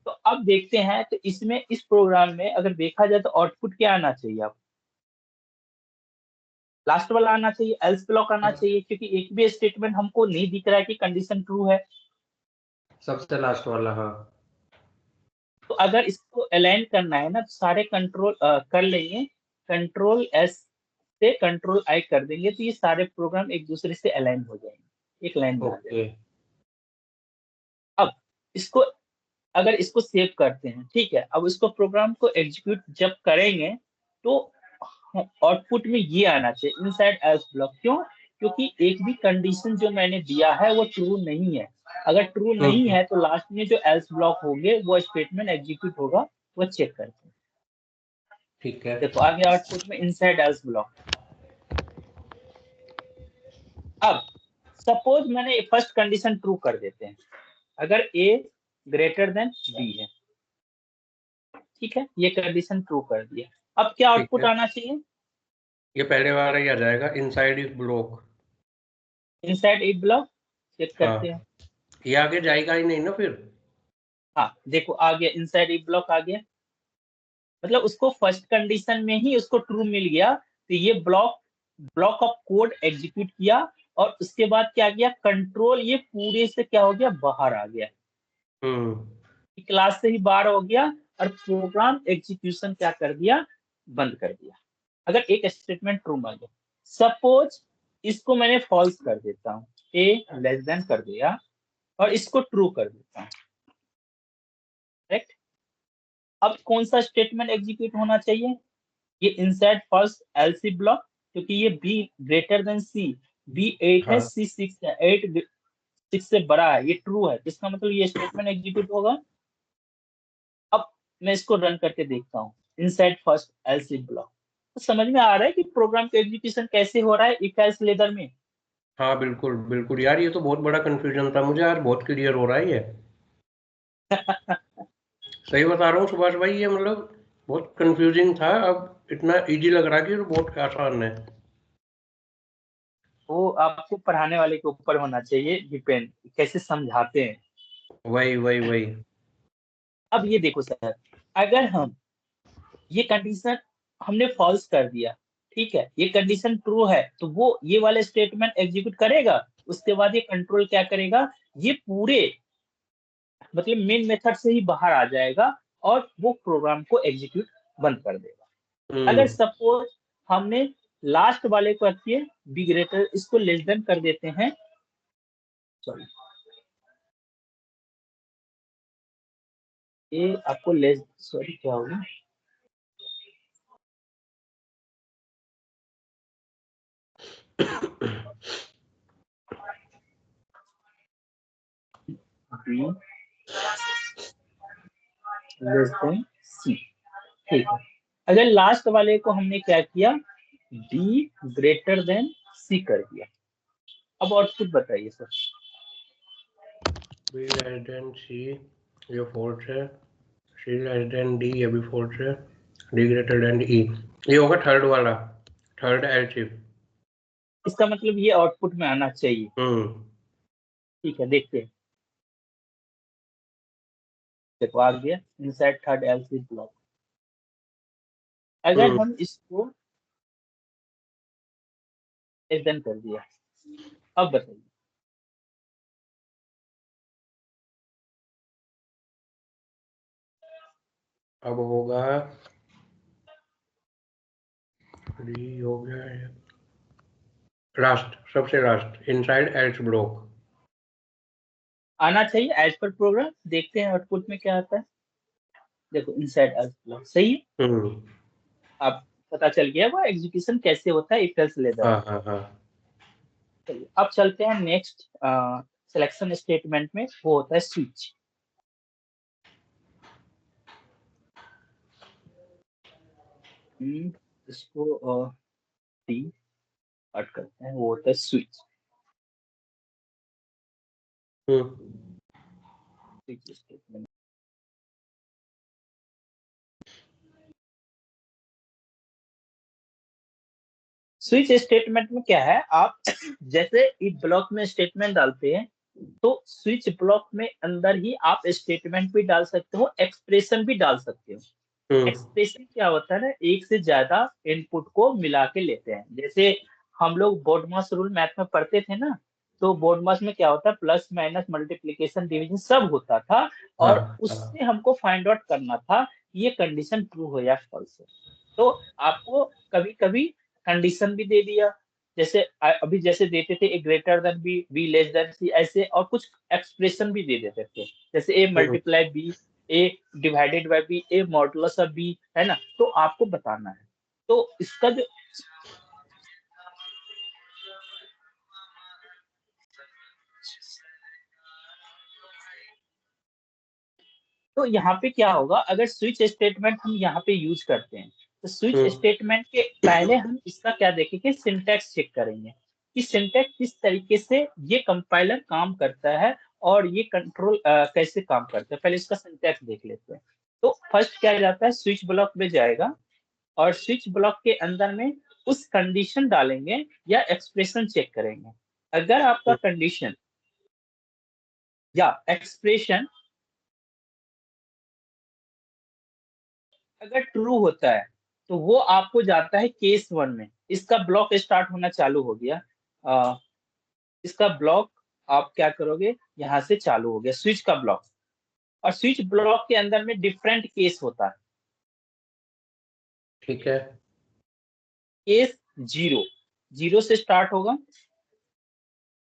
तो अब देखते हैं, तो इसमें इस प्रोग्राम में अगर देखा जाए तो आउटपुट क्या आना चाहिए, अब लास्ट वाला आना चाहिए, एल्स ब्लॉक आना चाहिए, क्योंकि एक भी स्टेटमेंट हमको नहीं दिख रहा है कि कंडीशन ट्रू है। सबसे लास्ट वाला, हाँ। तो अगर इसको अलाइन करना है ना, तो सारे कंट्रोल कर लेंगे, कंट्रोल एस से कंट्रोल आई कर देंगे, तो ये सारे प्रोग्राम एक दूसरे से अलाइन हो जाएंगे, एक लाइन बना ओके। जाएगा। अब इसको अगर इसको सेव करते हैं, ठीक है, अब इसको प्रोग्राम को एग्जीक्यूट जब करेंगे तो आउटपुट में ये आना चाहिए इनसाइड एल्स ब्लॉक। क्यों, क्योंकि एक भी कंडीशन जो मैंने दिया है वो ट्रू नहीं है, अगर ट्रू नहीं हम्म है तो लास्ट में जो एल्स ब्लॉक होंगे वो स्टेटमेंट एग्जीक्यूट होगा, वो चेक करते हैं। ठीक है। देखो आगे आउटपुट में इनसाइड एल्स ब्लॉक। अब सपोज मैंने फर्स्ट कंडीशन ट्रू कर देते हैं, अगर ए ग्रेटर देन बी है, ठीक है, ये कंडीशन ट्रू कर दिया, अब क्या ठीक आउटपुट है। आना चाहिए, ये पहले वाला ही आ जाएगा, inside if block. Inside if block, check करते हैं। हाँ, ये आगे जाएगा ही नहीं ना फिर। हाँ देखो आ गया, इनसाइड इफ ब्लॉक आ गया, मतलब उसको फर्स्ट कंडीशन में ही उसको ट्रू मिल गया, तो ये block block of code execute किया और उसके बाद क्या किया, कंट्रोल ये पूरे से क्या हो गया, बाहर आ गया। हम्म क्लास से ही बाहर हो गया और प्रोग्राम एग्जीक्यूशन क्या कर दिया, बंद कर दिया। अगर एक स्टेटमेंट ट्रू मान लो, सपोज इसको मैंने फॉल्स कर देता हूँ, ए लेस देन कर दिया और इसको ट्रू कर देता हूँ, करेक्ट। अब कौन सा स्टेटमेंट एग्जीक्यूट होना चाहिए, ये इनसाइड फर्स्ट एलसी ब्लॉक, क्योंकि ये B greater than C, B 8 है हाँ सी 6 है, 8 6 से बड़ा है, ये ट्रू है, इसका मतलब ये स्टेटमेंट एग्जीक्यूट होगा। अब मैं इसको रन करके देखता हूँ, इनसाइड फर्स्ट एलसी ब्लॉक। तो समझ में आ रहा है कि प्रोग्राम का एग्जीक्यूशन कैसे हो रहा है इफ एल्स लेदर में। हाँ, बिल्कुल बिल्कुल यार, ये तो बहुत बड़ा कंफ्यूजन था मुझे, आज बहुत क्लियर हो रहा है ये। सही बता रहा हूँ सुभाष भाई, ये मतलब बहुत कंफ्यूजिंग था, अब इतना इजी लग रहा है कि ये तो बहुत आसान है। वो आपको पढ़ाने वाले के ऊपर होना चाहिए डिपेंड, कैसे समझाते हैं। वही वही वही। अब ये देखो सर, अगर हम ये कंडीशन हमने फॉल्स कर दिया, ठीक है, ये कंडीशन ट्रू है, तो वो ये वाले स्टेटमेंट एग्जीक्यूट करेगा। उसके बाद ये कंट्रोल क्या करेगा, ये पूरे मतलब मेन मेथड से ही बाहर आ जाएगा और वो प्रोग्राम को एग्जीक्यूट बंद कर देगा। अगर हम्म। सपोज हमने लास्ट वाले को रखिए बी ग्रेटर, इसको लेस देन कर देते हैं, सॉरी ये आपको लेस, सॉरी क्या होगा, बी लेस देन सी, ठीक है। अगर लास्ट वाले को हमने क्या किया, बी ग्रेटर देन सी कर दिया, अब आउटपुट बताइए सर। बी लेस देन सी, ये फॉल्स है। सी लेस देन डी, ये भी फॉल्स है। डी ग्रेटर देन ई, ये होगा थर्ड वाला, थर्ड एल्स इफ। इसका मतलब ये आउटपुट में आना चाहिए, हम्म। ठीक है, देखते हैं। देखो आ गया inside third else if block. अगर हम्म। हम इसको एक्सटेंड कर दिया, अब बताइए। अब होगा, डी हो गया है लास्ट, सबसे लास्ट इनसाइड एल्स ब्लॉक। आना चाहिए एज पर प्रोग्राम, देखते हैं आउटपुट में क्या आता है। देखो इनसाइड एल्स ब्लॉक सही है, हम्म। अब पता चल गया वो एग्जीक्यूशन कैसे होता है इफ एल्स लेदर हाँ में। हाँ हाँ। चलिए अब चलते हैं नेक्स्ट सिलेक्शन स्टेटमेंट में, वो होता है स्विच। इसको टी कट करते हैं, वो होता है स्विच। हम्म। स्विच स्टेटमेंट, स्विच स्टेटमेंट में क्या है, आप जैसे इफ ब्लॉक में स्टेटमेंट डालते हैं, तो स्विच ब्लॉक में अंदर ही आप स्टेटमेंट भी डाल सकते हो, एक्सप्रेशन भी डाल सकते हो। हम्म। एक्सप्रेशन क्या होता है ना, एक से ज्यादा इनपुट को मिला के लेते हैं। जैसे हम लोग बोर्डमास रूल मैथ में पढ़ते थे ना, तो बोर्डमास में क्या होता है, प्लस माइनस मल्टीप्लीकेशन डिवीजन सब होता था, हाँ और हाँ। उससे हमको फाइंड आउट करना था कि ये कंडीशन ट्रू हो या फॉल्स हो। तो आपको कभी कभी कंडीशन भी दे दिया, जैसे अभी जैसे देते थे A greater than B, B less than C, ऐसे, और कुछ एक्सप्रेशन भी दे देते थे, जैसे A hmm. Multiply B, A divided by B, A modulus of B, है ना, तो आपको बताना है। तो इसका जो, तो यहाँ पे क्या होगा, अगर स्विच स्टेटमेंट हम यहाँ पे यूज करते हैं, तो स्विच हम्म। स्टेटमेंट के पहले हम इसका क्या देखेंगे, सिंटैक्स चेक करेंगे कि सिंटैक्स किस तरीके से ये कंपाइलर काम करता है और ये कंट्रोल कैसे काम करता है, पहले इसका सिंटैक्स देख लेते हैं। तो फर्स्ट क्या जाता है, स्विच ब्लॉक में जाएगा और स्विच ब्लॉक के अंदर में उस कंडीशन डालेंगे या एक्सप्रेशन चेक करेंगे। अगर आपका हम्म। कंडीशन या एक्सप्रेशन अगर ट्रू होता है, तो वो आपको जाता है केस वन में, इसका ब्लॉक स्टार्ट होना चालू हो गया। इसका ब्लॉक आप क्या करोगे, यहाँ से चालू हो गया स्विच का ब्लॉक। और स्विच ब्लॉक के अंदर में डिफरेंट केस होता है। ठीक है। केस 0 से स्टार्ट होगा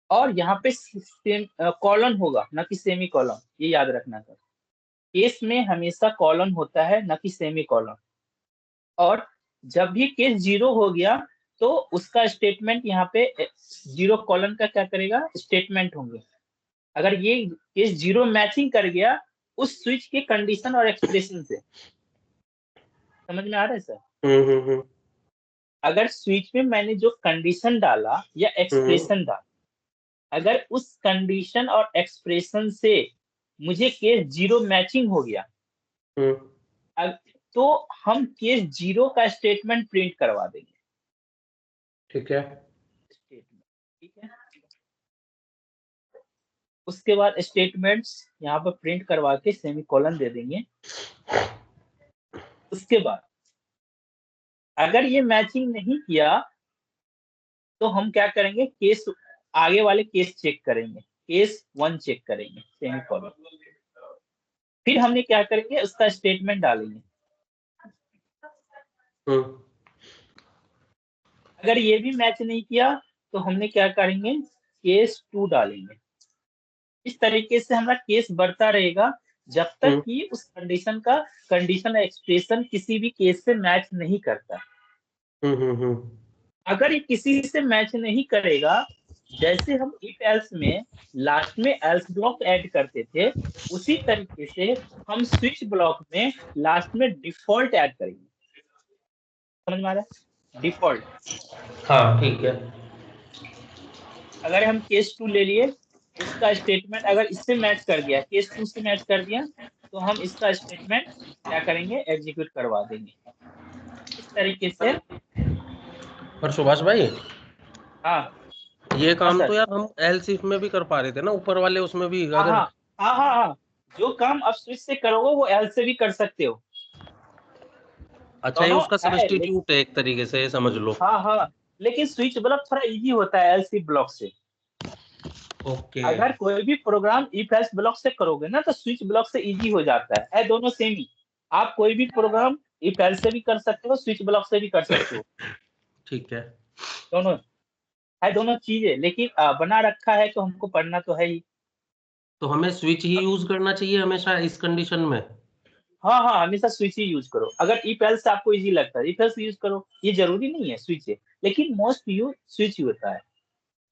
और यहाँ पे कॉलन होगा, ना कि सेमी कॉलन, ये याद रखना था। केस में हमेशा कॉलन होता है, ना कि सेमी कॉलन। और जब भी केस 0 हो गया तो उसका स्टेटमेंट यहाँ पे 0 कॉलन का क्या करेगा, स्टेटमेंट होंगे। अगर ये केस 0 मैचिंग कर गया उस स्विच के कंडीशन और एक्सप्रेशन से, समझ में आ रहा है सर? अगर स्विच में मैंने जो कंडीशन डाला या एक्सप्रेशन डाला, अगर उस कंडीशन और एक्सप्रेशन से मुझे केस 0 मैचिंग हो गया, तो हम केस 0 का स्टेटमेंट प्रिंट करवा देंगे। ठीक है। स्टेटमेंट, ठीक है। उसके बाद स्टेटमेंट्स यहाँ पर प्रिंट करवा के सेमीकोलन दे देंगे। उसके बाद अगर ये मैचिंग नहीं किया तो हम क्या करेंगे, केस आगे वाले केस चेक करेंगे, केस 1 चेक करेंगे, सेमीकोलन। फिर हमने क्या करेंगे, उसका स्टेटमेंट डालेंगे। अगर ये भी मैच नहीं किया तो हमने क्या करेंगे, केस 2 डालेंगे। इस तरीके से हमारा केस बढ़ता रहेगा जब तक कि उस कंडीशन एक्सप्रेशन किसी भी केस से मैच नहीं करता। अगर ये किसी से मैच नहीं करेगा, जैसे हम इफ एल्स में लास्ट में एल्स ब्लॉक ऐड करते थे, उसी तरीके से हम स्विच ब्लॉक में लास्ट में डिफॉल्ट ऐड करेंगे। समझ में आ रहा है? डिफॉल्ट। हाँ ठीक है। अगर हम केस 2 ले लिए, उसका स्टेटमेंट अगर इससे मैच कर गया, केस 2 से मैच कर दिया, तो हम इसका स्टेटमेंट क्या करेंगे, एग्जीक्यूट करवा देंगे। इस तरीके से। पर सुभाष भाई, हाँ ये हाँ काम तो सर। यार हम एल्स इफ में भी कर पा रहे थे ना, ऊपर वाले उसमें भी हाँ अगर। हाँ हाँ हाँ हाँ, जो काम आप स्विच से करोगे वो एल से भी कर सकते हो। अच्छा, ये दोनों उसका है लेकिन, सब्स्टिट्यूट है एक तरीके से, ये समझ लो। हाँ हाँ, लेकिन स्विच ब्लॉक थोड़ा इजी होता है एल सी ब्लॉक से। ओके। अगर कोई भी प्रोग्राम इफ एल्स ब्लॉक से करोगे ना तो स्विच ब्लॉक से इजी हो जाता है दोनों सेम ही। आप कोई भी प्रोग्राम इफ एल्स से भी कर सकते हो, स्विच ब्लॉक से भी कर सकते हो। ठीक है। दोनों है, दोनों चीजें, लेकिन बना रखा है तो हमको पढ़ना तो है ही। तो हमें स्विच ही अब यूज करना चाहिए हमेशा इस कंडीशन में? हाँ हाँ, हमेशा स्विच ही यूज करो। अगर इफ एल्स आपको इजी लगता है इफ एल्स यूज करो, ये जरूरी नहीं है स्विच है, लेकिन मोस्ट यूज स्विच ही होता है।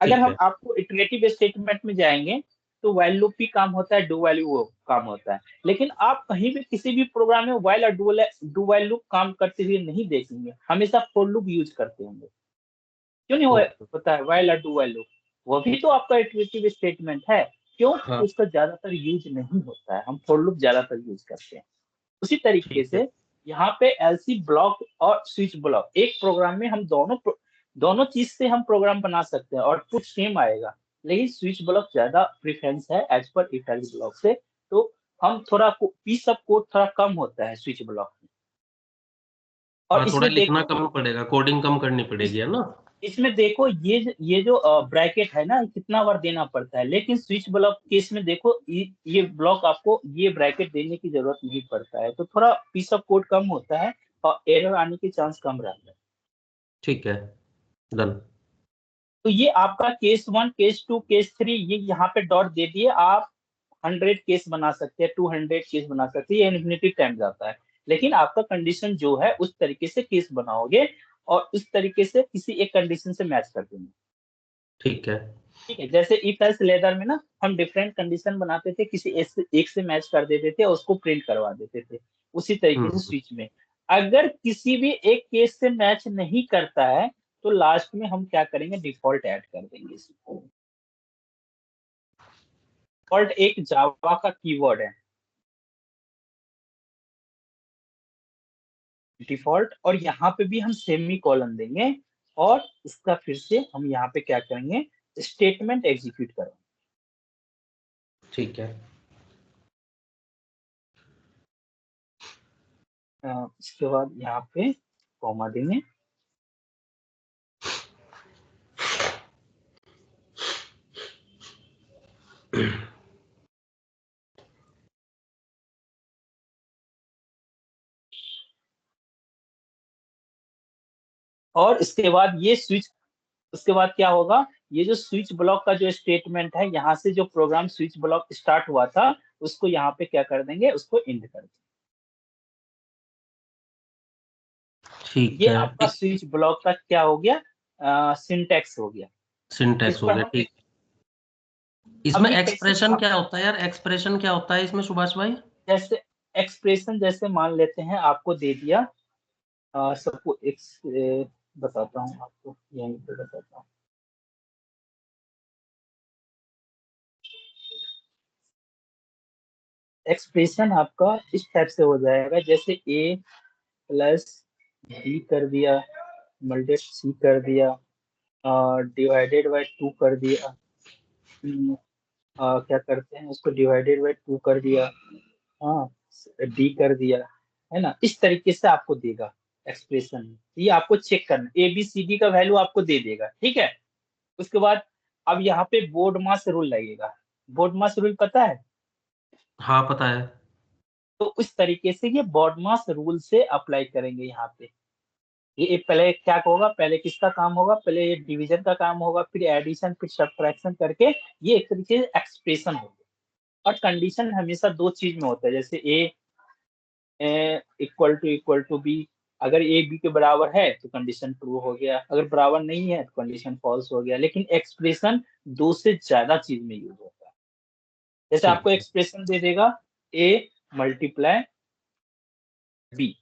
अगर ठीक हम है। आपको इटरेटिव स्टेटमेंट में जाएंगे तो व्हाइल लूप भी काम होता है, डू व्हाइल वो काम होता है, लेकिन आप कहीं भी किसी भी प्रोग्राम में व्हाइल और डू व्हाइल लूप काम करते हुए नहीं देखेंगे, हमेशा फॉर लूप यूज करते होंगे। क्यों नहीं ओके। होता है व्हाइल और डू व्हाइल लूप? वो भी तो आपका इटरेटिव स्टेटमेंट है। क्यों? हाँ उसका ज्यादातर यूज नहीं होता है, हम फॉर लूप ज्यादातर यूज करते हैं। उसी तरीके ठीक है। से यहाँ पे एलसी ब्लॉक और स्विच ब्लॉक, एक प्रोग्राम में हम दोनों चीज से हम प्रोग्राम बना सकते हैं, आउटपुट सेम आएगा। लेकिन स्विच ब्लॉक ज्यादा प्रेफरेंस है एज पर इफ एल्स ब्लॉक से, तो हम थोड़ा पीस ऑफ कोड थोड़ा कम होता है स्विच ब्लॉक में। और हाँ, थोड़ा इसमें लिखना देखो, कम पड़ेगा, कोडिंग कम करनी पड़ेगी, है ना? इसमें देखो ये जो ब्रैकेट है ना, कितना बार देना पड़ता है, लेकिन स्विच ब्लॉक केस में देखो ये ब्लॉक आपको ये ब्रैकेट देने की जरूरत नहीं पड़ता है, तो थोड़ा पीस ऑफ कोड कम होता है और एरर आने के चांस कम रहता है। ठीक है, डन। तो ये आपका केस 1, केस 2, केस 3, ये यहाँ पे डॉट दे दिए। आप 100 केस बना सकते हैं, 200 केस बना सकते हैं, ये इन्फिनिटी टाइम जाता है। लेकिन आपका कंडीशन जो है उस तरीके से केस बनाओगे और उस तरीके से किसी एक कंडीशन से मैच कर देंगे। ठीक है। ठीक है, जैसे इफ एल्स लेदर में ना हम डिफरेंट कंडीशन बनाते थे, किसी एक से मैच कर देते थे और उसको प्रिंट करवा देते थे। उसी तरीके से हम्म। स्विच में अगर किसी भी एक केस से मैच नहीं करता है तो लास्ट में हम क्या करेंगे, डिफॉल्ट ऐड कर देंगे इसको। डिफॉल्ट एक जावा का कीवर्ड है, डिफॉल्ट। और यहाँ पे भी हम सेमी कॉलन देंगे और इसका फिर से हम यहाँ पे क्या करेंगे, स्टेटमेंट एग्जीक्यूट करेंगे। ठीक है। इसके बाद यहाँ पे कॉमा देंगे। और इसके बाद ये स्विच, उसके बाद क्या होगा, ये जो स्विच ब्लॉक का जो स्टेटमेंट है, यहाँ से जो प्रोग्राम स्विच ब्लॉक स्टार्ट हुआ था उसको यहाँ पे क्या कर देंगे, उसको एंड कर देंगे। ठीक ये है, आपका स्विच ब्लॉक का क्या हो गया, सिंटैक्स हो गया। इस सिंटैक्स हो पर गया। हम ठीक, अब इसमें ये कैसे, एक्सप्रेशन क्या होता है यार? एक्सप्रेशन क्या होता है इसमें सुभाष भाई? जैसे एक्सप्रेशन, जैसे मान लेते हैं आपको दे दिया, सबको एक बताता हूँ आपको, यहीं पे बताता हूँ। एक्सप्रेशन आपका इस टाइप से हो जाएगा, जैसे ए प्लस बी कर दिया, मल्टीप्लाई सी कर दिया, डिवाइडेड बाय 2 कर दिया, क्या करते हैं उसको, डिवाइडेड बाय 2 कर दिया, हाँ डी कर दिया, है ना। इस तरीके से आपको देगा एक्सप्रेशन। ये आपको चेक करना, ए बी सी डी का वैल्यू आपको दे देगा, ठीक है। उसके बाद अब यहाँ पे बोर्ड मास रूल लगेगा। बोर्ड मास रूल पता है? हाँ पता है। तो उस तरीके से ये बोर्ड मास रूल से अप्लाई करेंगे यहाँ पे। ये पहले क्या होगा, पहले किसका काम होगा, पहले ये डिवीजन का काम होगा, फिर एडिशन, फिर सब्ट्रैक्शन करके ये एक तरीके से एक्सप्रेशन होगा। और कंडीशन हमेशा दो चीज में होता है, जैसे ए इक्वल टू बी, अगर ए बी के बराबर है तो कंडीशन ट्रू हो गया, अगर बराबर नहीं है तो कंडीशन फॉल्स हो गया। लेकिन एक्सप्रेशन दो से ज्यादा चीज में यूज होता है। जैसे ठीक आपको है। एक्सप्रेशन दे देगा ए मल्टीप्लाई बी,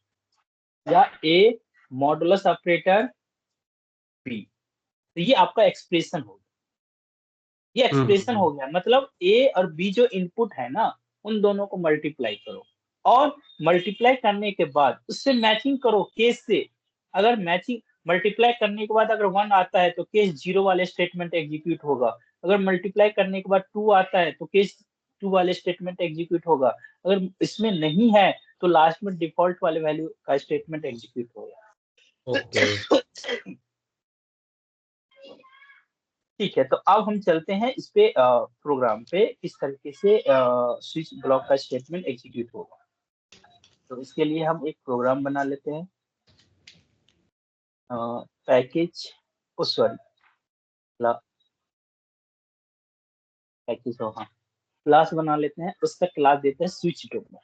या ए मॉडुलस ऑपरेटर बी, तो ये आपका एक्सप्रेशन हो गया। ये एक्सप्रेशन हम्म। हो गया, मतलब ए और बी जो इनपुट है ना, उन दोनों को मल्टीप्लाई करो, और मल्टीप्लाई करने के बाद उससे मैचिंग करो केस से। अगर मैचिंग, मल्टीप्लाई करने के बाद अगर 1 आता है तो केस 0 वाले स्टेटमेंट एग्जीक्यूट होगा। अगर मल्टीप्लाई करने के बाद 2 आता है तो केस 2 वाले स्टेटमेंट एग्जीक्यूट होगा। अगर इसमें नहीं है तो लास्ट में डिफॉल्ट वाले वैल्यू का स्टेटमेंट एग्जीक्यूट होगा। ओके। ठीक है, तो अब हम चलते हैं इस पे, प्रोग्राम पे किस तरीके से स्विच ब्लॉक का स्टेटमेंट एग्जीक्यूट होगा। तो इसके लिए हम एक प्रोग्राम बना लेते हैं, पैकेज, ओ सॉरी, पैकेज हो, हाँ, क्लास बना लेते हैं, उसका क्लास देते हैं स्विच डोमेन,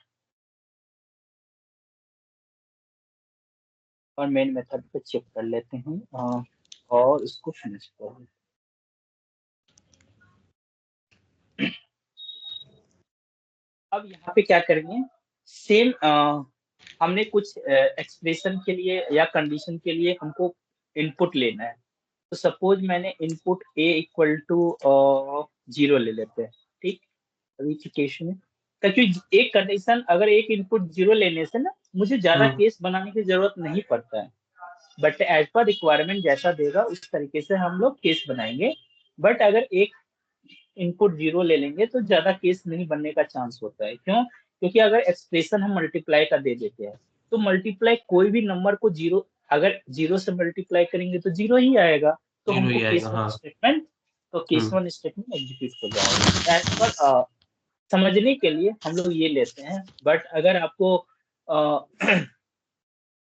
और मेन मेथड पे चेक कर लेते हैं, और उसको फिनिश कर लेते हैं। अब यहाँ पे क्या करेंगे, सेम हमने कुछ एक्सप्रेशन के लिए या कंडीशन के लिए हमको इनपुट लेना है। तो सपोज मैंने इनपुट ए इक्वल टू 0 ले लेते हैं, ठीक। वेरिफिकेशन है, क्योंकि एक कंडीशन, अगर एक इनपुट 0 लेने से ना मुझे ज्यादा हम्म। केस बनाने की जरूरत नहीं पड़ता है, बट एज पर रिक्वायरमेंट जैसा देगा उस तरीके से हम लोग केस बनाएंगे। बट अगर एक इनपुट 0 ले लेंगे तो ज्यादा केस नहीं बनने का चांस होता है। क्यों? क्योंकि अगर एक्सप्रेशन हम मल्टीप्लाई का दे देते हैं तो मल्टीप्लाई कोई भी नंबर को 0, अगर 0 से मल्टीप्लाई करेंगे तो 0 ही आएगा। तो 0 हमको ही आएगा, केस वन हाँ। स्टेटमेंट, तो केस हम्म। वन स्टेटमेंट एग्जीक्यूट हो जाएगा। तो एज पर समझने के लिए हम लोग ये लेते हैं। बट अगर आपको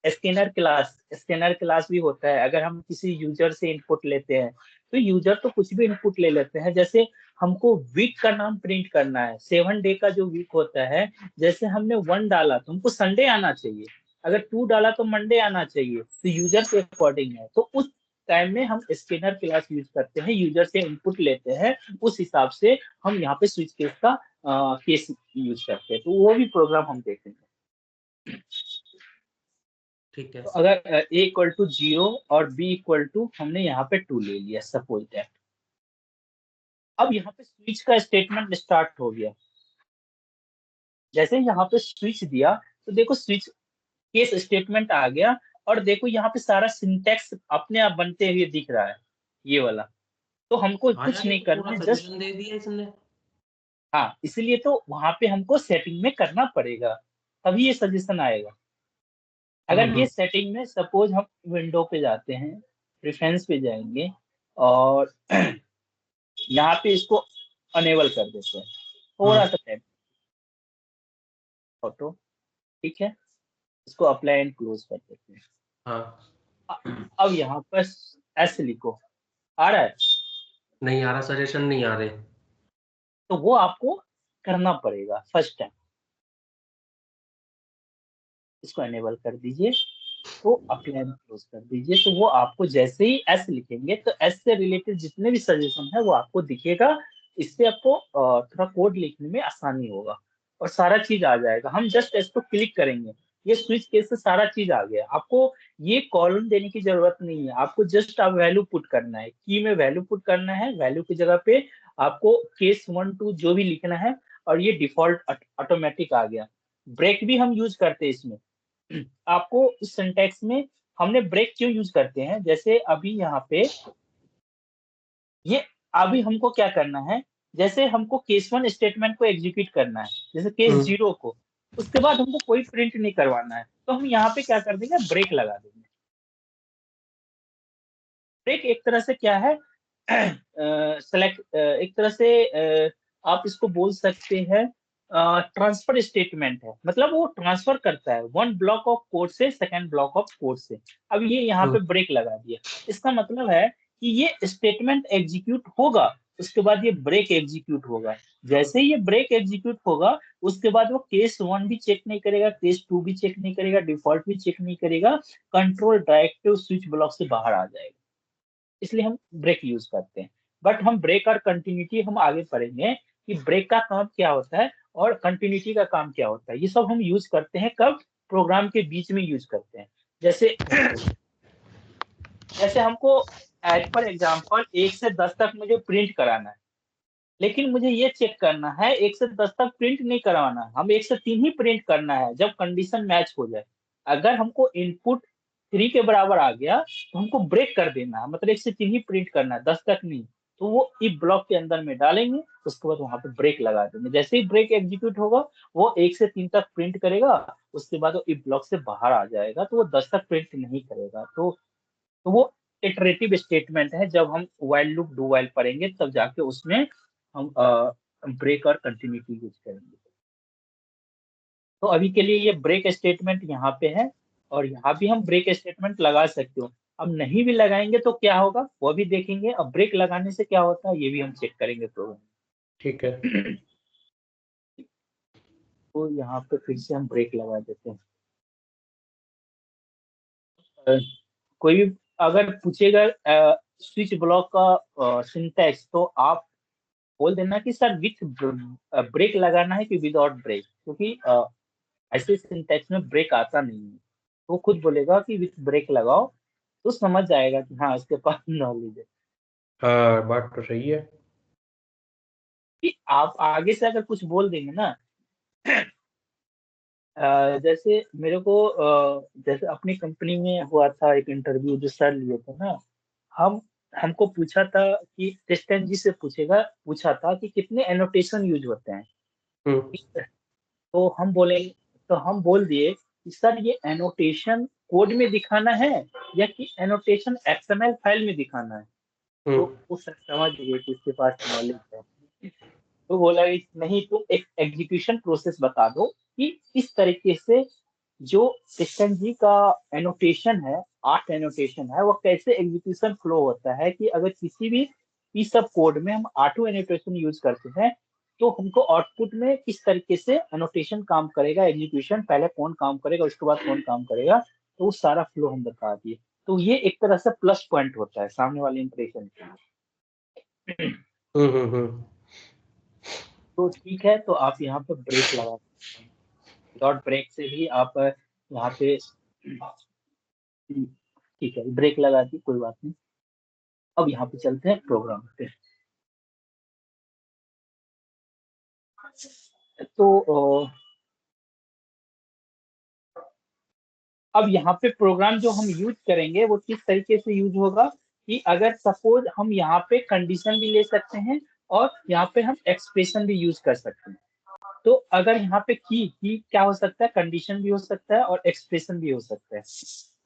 स्कैनर क्लास भी होता है, अगर हम किसी यूजर से इनपुट लेते हैं तो यूजर तो कुछ भी इनपुट ले लेते हैं। जैसे हमको वीक का नाम प्रिंट करना है, 7 डे का जो वीक होता है, जैसे हमने 1 डाला तो हमको संडे आना चाहिए, अगर 2 डाला तो मंडे आना चाहिए, तो यूजर के अकॉर्डिंग है। तो उस टाइम में हम स्कैनर क्लास यूज करते हैं, यूजर से इनपुट लेते हैं, उस हिसाब से हम यहाँ पे स्विच केस का केस यूज करते हैं। तो वो भी प्रोग्राम हम देखेंगे। ठीक है। तो अगर a इक्वल टू 0 और b इक्वल टू, हमने यहाँ पे 2 ले लिया सपोज दैट। अब यहाँ पे स्विच का स्टेटमेंट स्टार्ट हो गया। जैसे यहाँ पे स्विच दिया तो देखो स्विच केस स्टेटमेंट आ गया, और देखो यहाँ पे सारा सिंटैक्स अपने आप बनते हुए दिख रहा है, ये वाला। तो हमको हाँ कुछ यार, ये नहीं तो करना पूरा है, जस्ट, सजेशन दे दिया इसने। हाँ, इसलिए तो वहां पे हमको सेटिंग में करना पड़ेगा, तभी ये सजेशन आएगा। अगर ये हम्म। सेटिंग में सपोज हम विंडो पे जाते हैं, प्रेफरेंस पे जाएंगे, और यहाँ पे इसको अनेबल कर देते हैं, थोड़ा हम्म। सा टाइम, ऑटो, ठीक है। इसको अप्लाई एंड क्लोज कर देते हैं। हाँ। अब यहाँ पर एस लिखो, आ रहा है? नहीं आ रहा, सजेशन नहीं आ रहे। तो वो आपको करना पड़ेगा फर्स्ट टाइम। इसको एनेबल कर दीजिए, तो अप्लाई क्लोज कर दीजिए। तो वो आपको जैसे ही एस लिखेंगे तो एस से रिलेटेड जितने भी सजेशन है वो आपको दिखेगा। इससे आपको थोड़ा कोड लिखने में आसानी होगा और सारा चीज आ जाएगा। हम जस्ट एस को क्लिक करेंगे, ये स्विच केस से सारा चीज आ गया। आपको ये कॉलम देने की जरूरत नहीं है, आपको जस्ट आप वैल्यू पुट करना है, की में वैल्यू पुट करना है। वैल्यू की जगह पे आपको केस 1 2 जो भी लिखना है, और ये डिफॉल्ट ऑटोमेटिक आ गया। ब्रेक भी हम यूज करते हैं इसमें। आपको इस सिंटैक्स में हमने ब्रेक क्यों यूज करते हैं, जैसे अभी यहाँ पे ये अभी हमको क्या करना है, जैसे हमको केस 1 स्टेटमेंट को एग्जीक्यूट करना है, जैसे केस 0 को, उसके बाद हमको कोई प्रिंट नहीं करवाना है, तो हम यहाँ पे क्या कर देंगे, ब्रेक लगा देंगे। ब्रेक एक तरह से क्या है, सेलेक्ट एक तरह से आप इसको बोल सकते हैं ट्रांसफर स्टेटमेंट है। मतलब वो ट्रांसफर करता है वन ब्लॉक ऑफ कोड से सेकंड ब्लॉक ऑफ कोड से। अब ये यहाँ पे ब्रेक लगा दिया, इसका मतलब है कि ये स्टेटमेंट एग्जीक्यूट होगा, उसके बाद ये ब्रेक एग्जीक्यूट होगा। जैसे ही ये ब्रेक एग्जीक्यूट होगा, उसके बाद वो केस 1 भी चेक नहीं करेगा, केस 2 भी चेक नहीं करेगा, डिफॉल्ट भी चेक नहीं करेगा, कंट्रोल डायरेक्टिव स्विच ब्लॉक से बाहर आ जाएगा। इसलिए हम ब्रेक यूज करते हैं। बट हम ब्रेक और कंटिन्यूटी हम आगे पढ़ेंगे कि ब्रेक का काम क्या होता है और कंटिन्यूटी का काम क्या होता है। ये सब हम यूज करते हैं कब, प्रोग्राम के बीच में यूज करते हैं। जैसे जैसे हमको एज पर एग्जाम्पल 1 से 10 तक मुझे प्रिंट कराना है, लेकिन मुझे ये चेक करना है 1 से 10 तक प्रिंट नहीं करवाना है, हम 1 से 3 ही प्रिंट करना है जब कंडीशन मैच हो जाए। अगर हमको इनपुट 3 के बराबर आ गया तो हमको ब्रेक कर देना है, मतलब 1 से 3 ही प्रिंट करना है, 10 तक नहीं। तो वो इफ ब्लॉक के अंदर में डालेंगे, उसके बाद वहां पे ब्रेक लगा देंगे। जैसे ही ब्रेक एग्जीक्यूट होगा, वो 1 से 3 तक प्रिंट करेगा, उसके बाद वो इफ ब्लॉक से बाहर आ जाएगा, तो वो 10 तक प्रिंट नहीं करेगा। तो वो इटरेटिव स्टेटमेंट है। जब हम व्हाइल लूप डू व्हाइल पढ़ेंगे तब जाके उसमें हम ब्रेक और कंटिन्यूटी यूज करेंगे। तो अभी के लिए ये ब्रेक स्टेटमेंट यहाँ पे है, और यहाँ भी हम ब्रेक स्टेटमेंट लगा सकते हो। अब नहीं भी लगाएंगे तो क्या होगा वो भी देखेंगे। अब ब्रेक लगाने से क्या होता है ये भी हम चेक करेंगे प्रोग्राम। ठीक है। तो यहाँ पे फिर से हम ब्रेक लगा देते हैं। कोई भी अगर पूछेगा स्विच ब्लॉक का सिंटैक्स, तो आप बोल देना कि सर विथ ब्रेक लगाना है कि विदाउट ब्रेक, क्योंकि ऐसे सिंटैक्स में ब्रेक आता नहीं है। वो खुद बोलेगा कि विथ ब्रेक लगाओ, तो समझ जाएगा कि हाँ इसके पास नॉलेज है। हाँ बात तो सही है। कि आप आगे से अगर कुछ बोल देंगे ना, जैसे मेरे को जैसे अपनी कंपनी में हुआ था एक इंटरव्यू जो सर लिए थे ना, हम हमको पूछा था कि टेस्टन जी से पूछा था कि कितने एनोटेशन यूज होते हैं। तो हम बोले, तो हम बोल दिए कि सर ये एनोटेशन कोड में दिखाना है या कि एनोटेशन एक्सएमएल फाइल में दिखाना है। तो उस समझ गए कि इसके पास नॉलेज है। तो बोला कि नहीं, तुम एक एग्जीक्यूशन प्रोसेस बता दो कि इस तरीके से जो सिस्टम जी का एनोटेशन है, 8 एनोटेशन है, वो कैसे एग्जीक्यूशन फ्लो होता है, कि अगर किसी भी पीस ऑफ कोड में हम 8 एनोटेशन यूज करते हैं तो हमको आउटपुट में किस तरीके से एनोटेशन काम करेगा, एग्जीक्यूशन पहले कौन काम करेगा उसके बाद कौन काम करेगा, तो वो सारा फ्लो हम बता दिए। तो ये एक तरह से प्लस पॉइंट होता है सामने वाले इंप्रेशन का। तो ठीक है, तो आप यहाँ पर ब्रेक लगा सकते हैं। विदाउट ब्रेक से भी आप यहाँ पे, ठीक है ब्रेक लगा दी, कोई बात नहीं। अब यहाँ पे चलते हैं प्रोग्राम पे। तो अब यहाँ पे प्रोग्राम जो हम यूज करेंगे वो किस तरीके से यूज होगा, कि अगर सपोज हम यहाँ पे कंडीशन भी ले सकते हैं और यहाँ पे हम एक्सप्रेशन भी यूज कर सकते हैं। तो अगर यहाँ पे की क्या हो सकता है, कंडीशन भी हो सकता है और एक्सप्रेशन भी हो सकता है।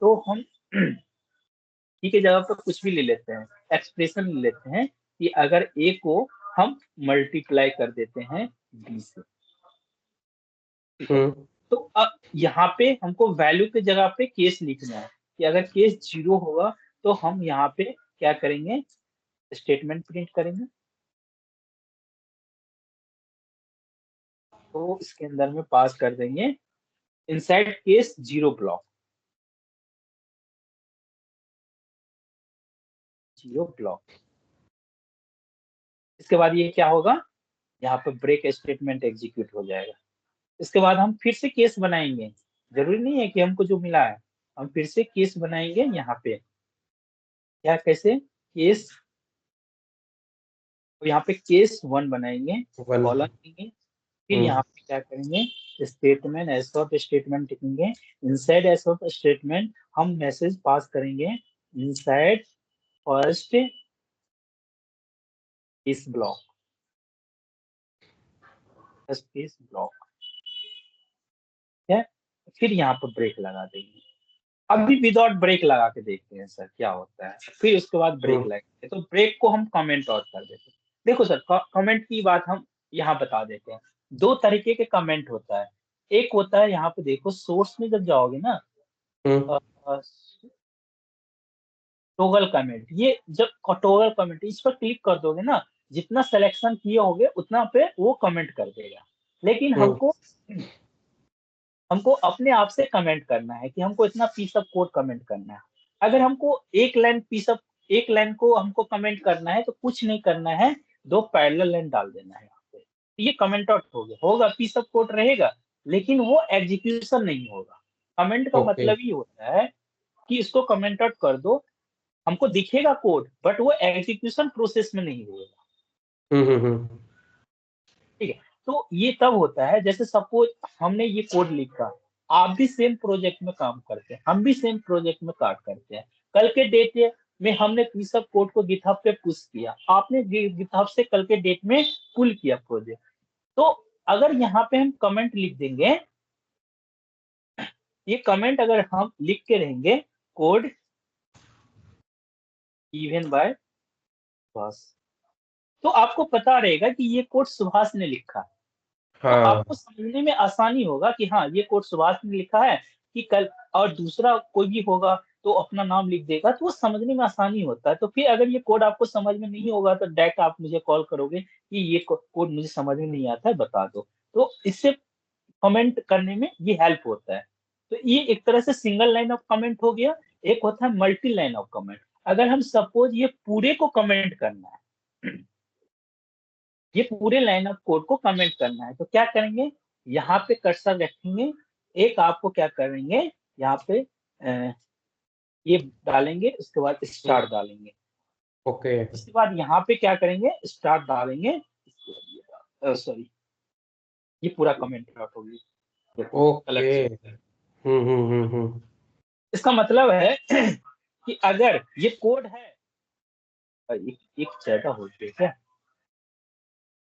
तो हम की की जगह पर कुछ भी ले लेते हैं, एक्सप्रेशन ले लेते हैं कि अगर ए को हम मल्टीप्लाई कर देते हैं बी से, ठीक है। तो अब यहाँ पे हमको वैल्यू की जगह पे केस लिखना है कि अगर केस 0 होगा तो हम यहाँ पे क्या करेंगे, स्टेटमेंट प्रिंट करेंगे। तो इसके अंदर में पास कर देंगे इनसाइड केस 0 ब्लॉक, 0 ब्लॉक। इसके बाद ये क्या होगा, यहाँ पे ब्रेक स्टेटमेंट एग्जीक्यूट हो जाएगा। इसके बाद हम फिर से केस बनाएंगे, जरूरी नहीं है कि हमको जो मिला है, हम फिर से केस बनाएंगे यहाँ पे। क्या कैसे, केस, तो यहाँ पे केस 1 बनाएंगे, वन। कॉलन देंगे, फिर यहाँ पे क्या करेंगे, स्टेटमेंट एस ऑफ स्टेटमेंट लिखेंगे। इनसाइड एस ऑफ स्टेटमेंट हम मैसेज पास करेंगे इनसाइड फर्स्ट इस ब्लॉक, फर्स्ट इस ब्लॉक है। फिर यहाँ पर ब्रेक लगा देंगे। अभी विदाउट ब्रेक लगा के देखते हैं सर क्या होता है। फिर उसके बाद ब्रेक लगाएंगे, तो ब्रेक को हम कमेंट आउट कर देते हैं। देखो सर, कमेंट की बात हम यहाँ बता देते हैं। 2 तरीके के कमेंट होता है। एक होता है, यहाँ पे देखो सोर्स में जब जाओगे ना, टोगल कमेंट, ये जब टोगल कमेंट इस पर क्लिक कर दोगे ना, जितना सिलेक्शन किए होगे उतना पे वो कमेंट कर देगा। लेकिन हमको हमको अपने आप से कमेंट करना है कि हमको इतना पीस ऑफ कोड कमेंट करना है। अगर हमको एक लाइन को हमको कमेंट करना है तो कुछ नहीं करना है, 2 पैरेलल लाइन डाल देना है यहाँ पे। तो ये कमेंट आउट हो गया, होगा पीस ऑफ कोड रहेगा, लेकिन वो एग्जीक्यूशन नहीं होगा। कमेंट का ओके। मतलब ही होता है कि इसको कमेंट आउट कर दो, हमको दिखेगा कोड बट वो एग्जीक्यूशन प्रोसेस में नहीं होगा। ठीक है, तो ये तब होता है जैसे सपोज हमने ये कोड लिखा, आप भी सेम प्रोजेक्ट में काम करते हैं, हम भी सेम प्रोजेक्ट में काम करते हैं। कल के डेट में हमने इस सब कोड को गिटहब पे पुश किया, आपने गिटहब से कल के डेट में पुल किया प्रोजेक्ट। तो अगर यहाँ पे हम कमेंट लिख देंगे, ये कमेंट अगर हम लिख के रहेंगे, कोड इवन बाय सुभाष, तो आपको पता रहेगा कि ये कोड सुभाष ने लिखा है। तो हाँ। आपको समझने में आसानी होगा कि हाँ ये कोड सुभाष ने लिखा है, कि कल और दूसरा कोई भी होगा तो अपना नाम लिख देगा, तो वो समझने में आसानी होता है। तो फिर अगर ये कोड आपको समझ में नहीं होगा तो डायरेक्ट आप मुझे कॉल करोगे कि ये कोड मुझे समझ में नहीं आता है, बता दो। तो इससे कमेंट करने में ये हेल्प होता है। तो ये एक तरह से सिंगल लाइन ऑफ कमेंट हो गया। एक होता है मल्टी लाइन ऑफ कमेंट। अगर हम सपोज ये पूरे को कमेंट करना है, ये पूरे लाइन ऑफ कोड को कमेंट करना है, तो क्या करेंगे, यहाँ पे कर्सर रखेंगे, एक आपको क्या करेंगे, यहाँ पे ये डालेंगे, उसके बाद स्टार डालेंगे। ओके। उसके बाद यहाँ पे क्या करेंगे, स्टार डालेंगे, सॉरी, ये पूरा कमेंट आउट होगी। देखो ओके। अलग से, हम्म। इसका मतलब है कि अगर ये कोड है, एक ज्यादा हो गया क्या,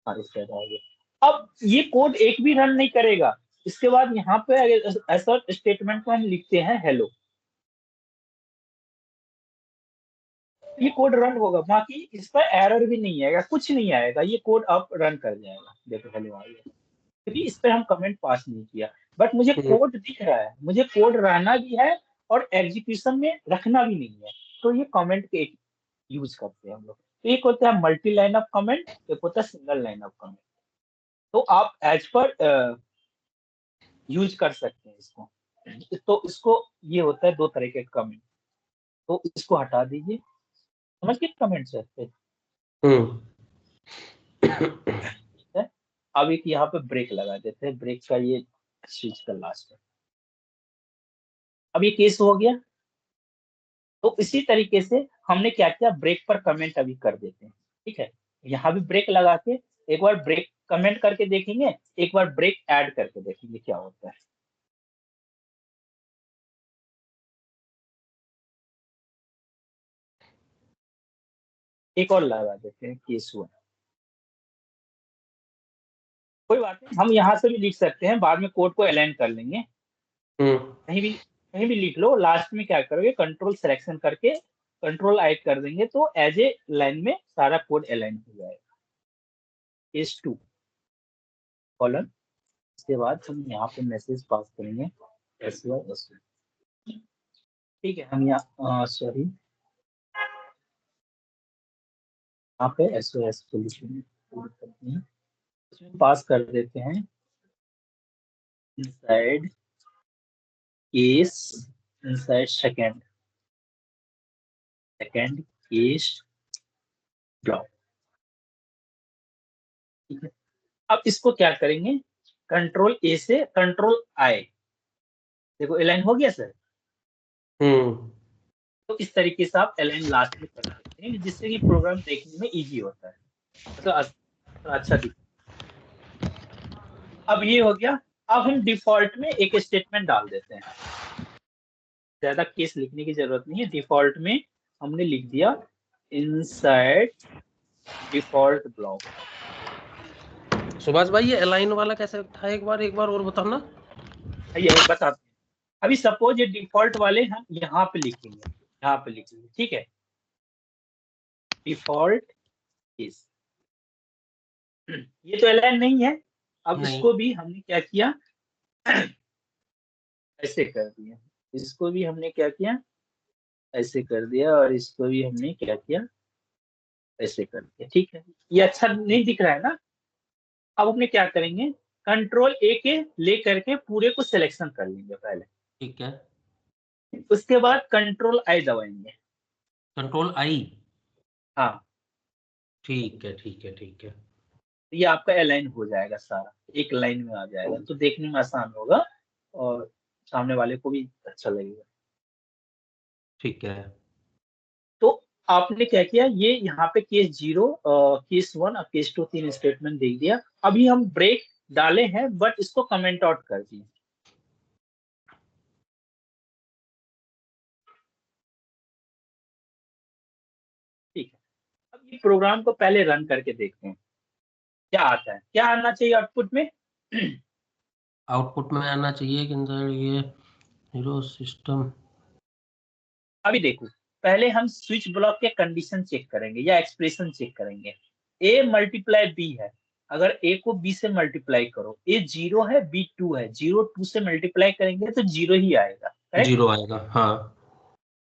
हाँ इस ज्यादा हो गया। अब ये कोड एक भी रन नहीं करेगा। इसके बाद यहाँ पे अगर ऐसा स्टेटमेंट को हम लिखते हैं हेलो, ये कोड रन होगा, बाकी इस पर एरर भी नहीं आएगा, कुछ नहीं आएगा, ये कोड अब रन कर जाएगा। देखो हेलो आ गया, क्योंकि इस पर हम कमेंट पास नहीं किया, बट मुझे हम्म। कोड दिख रहा है, मुझे कोड रहना भी है और एग्जीक्यूशन में रखना भी नहीं है। तो ये कमेंट के यूज करते हैं हम लोग। तो एक होता है मल्टी लाइन ऑफ कमेंट, एक होता है सिंगल लाइन ऑफ कमेंट। तो आप एज पर यूज कर सकते हैं इसको। तो इसको, ये होता है 2 तरह के कमेंट। तो इसको हटा दीजिए, समझ गए कमेंट से। ठीक हम्म। है, अब एक यहाँ पे ब्रेक लगा देते हैं, ब्रेक का ये स्विच का लास्ट है। अब ये केस हो गया। तो इसी तरीके से हमने क्या किया, ब्रेक पर कमेंट अभी कर देते हैं। ठीक है, यहाँ भी ब्रेक लगा के एक बार ब्रेक कमेंट करके देखेंगे, एक बार ब्रेक ऐड करके देखेंगे क्या होता है। एक और लगा देते हैं केस 1। कोई बात नहीं, हम यहाँ से भी लिख सकते हैं, बाद में कोड को अलाइन कर लेंगे। हम्म। कहीं भी लिख लो, लास्ट में क्या करोगे, कंट्रोल सिलेक्शन करके कंट्रोल आई कर देंगे, तो एज ए लाइन में सारा कोड अलाइन हो जाएगा। केस 2 कॉलन, इसके बाद हम यहाँ पे मैसेज पास करेंगे एस वाई एस। ठीक है, हम यहाँ सॉरी यहाँ पे SOS सोल्यूशन करते हैं, उसमें पास कर देते हैं inside case, inside second case block. ठीक है, अब इसको क्या करेंगे, कंट्रोल ए से कंट्रोल आई, देखो अलाइन हो गया सर। तो इस तरीके से आप अलाइन लास्ट में कर सकते हैं, जिससे कि प्रोग्राम देखने में इजी होता है, तो अच्छा दिखता है। अब ये हो गया। अब हम डिफॉल्ट में एक स्टेटमेंट डाल देते हैं, ज्यादा केस लिखने की जरूरत नहीं है। डिफॉल्ट में हमने लिख दिया इनसाइड डिफॉल्ट ब्लॉक। सुभाष भाई ये अलाइन वाला कैसे था, एक बार और बताना। ये बताते हैं। अभी सपोज ये डिफॉल्ट वाले हम यहाँ पे लिखेंगे, ठीक है, डिफॉल्ट केस। ये तो अलाइन नहीं है। अब नहीं। इसको भी हमने क्या किया, ऐसे कर दिया। इसको भी हमने क्या किया, ऐसे कर दिया, और इसको भी हमने क्या किया, ऐसे कर दिया। ठीक है, ये अच्छा नहीं दिख रहा है ना। अब हमने क्या करेंगे, कंट्रोल ए के ले करके पूरे को सिलेक्शन कर लेंगे पहले, ठीक है, उसके बाद कंट्रोल आई दबाएंगे। Control I. हाँ, ठीक है ठीक है ठीक है। ये आपका अलाइन हो जाएगा, सारा एक लाइन में आ जाएगा, तो देखने में आसान होगा और सामने वाले को भी अच्छा लगेगा। ठीक है। तो आपने क्या किया, ये यहाँ पे केस 0, केस 1 और केस 2 तीन स्टेटमेंट दे दिया। अभी हम ब्रेक डाले हैं, बट इसको कमेंट आउट कर दिए। ठीक है, अब ये प्रोग्राम को पहले रन करके देखते हैं क्या आता है, क्या आना चाहिए आउटपुट में। आउटपुट में आना चाहिए कि ये हीरो सिस्टम। अभी देखो, पहले हम स्विच ब्लॉक के कंडीशन चेक करेंगे या एक्सप्रेशन चेक करेंगे। a मल्टीप्लाई b है, अगर a को b से मल्टीप्लाई करो, a 0 है b 2 है, 0 2 से मल्टीप्लाई करेंगे तो 0 ही आएगा, करेक्ट। 0 आएगा, हाँ।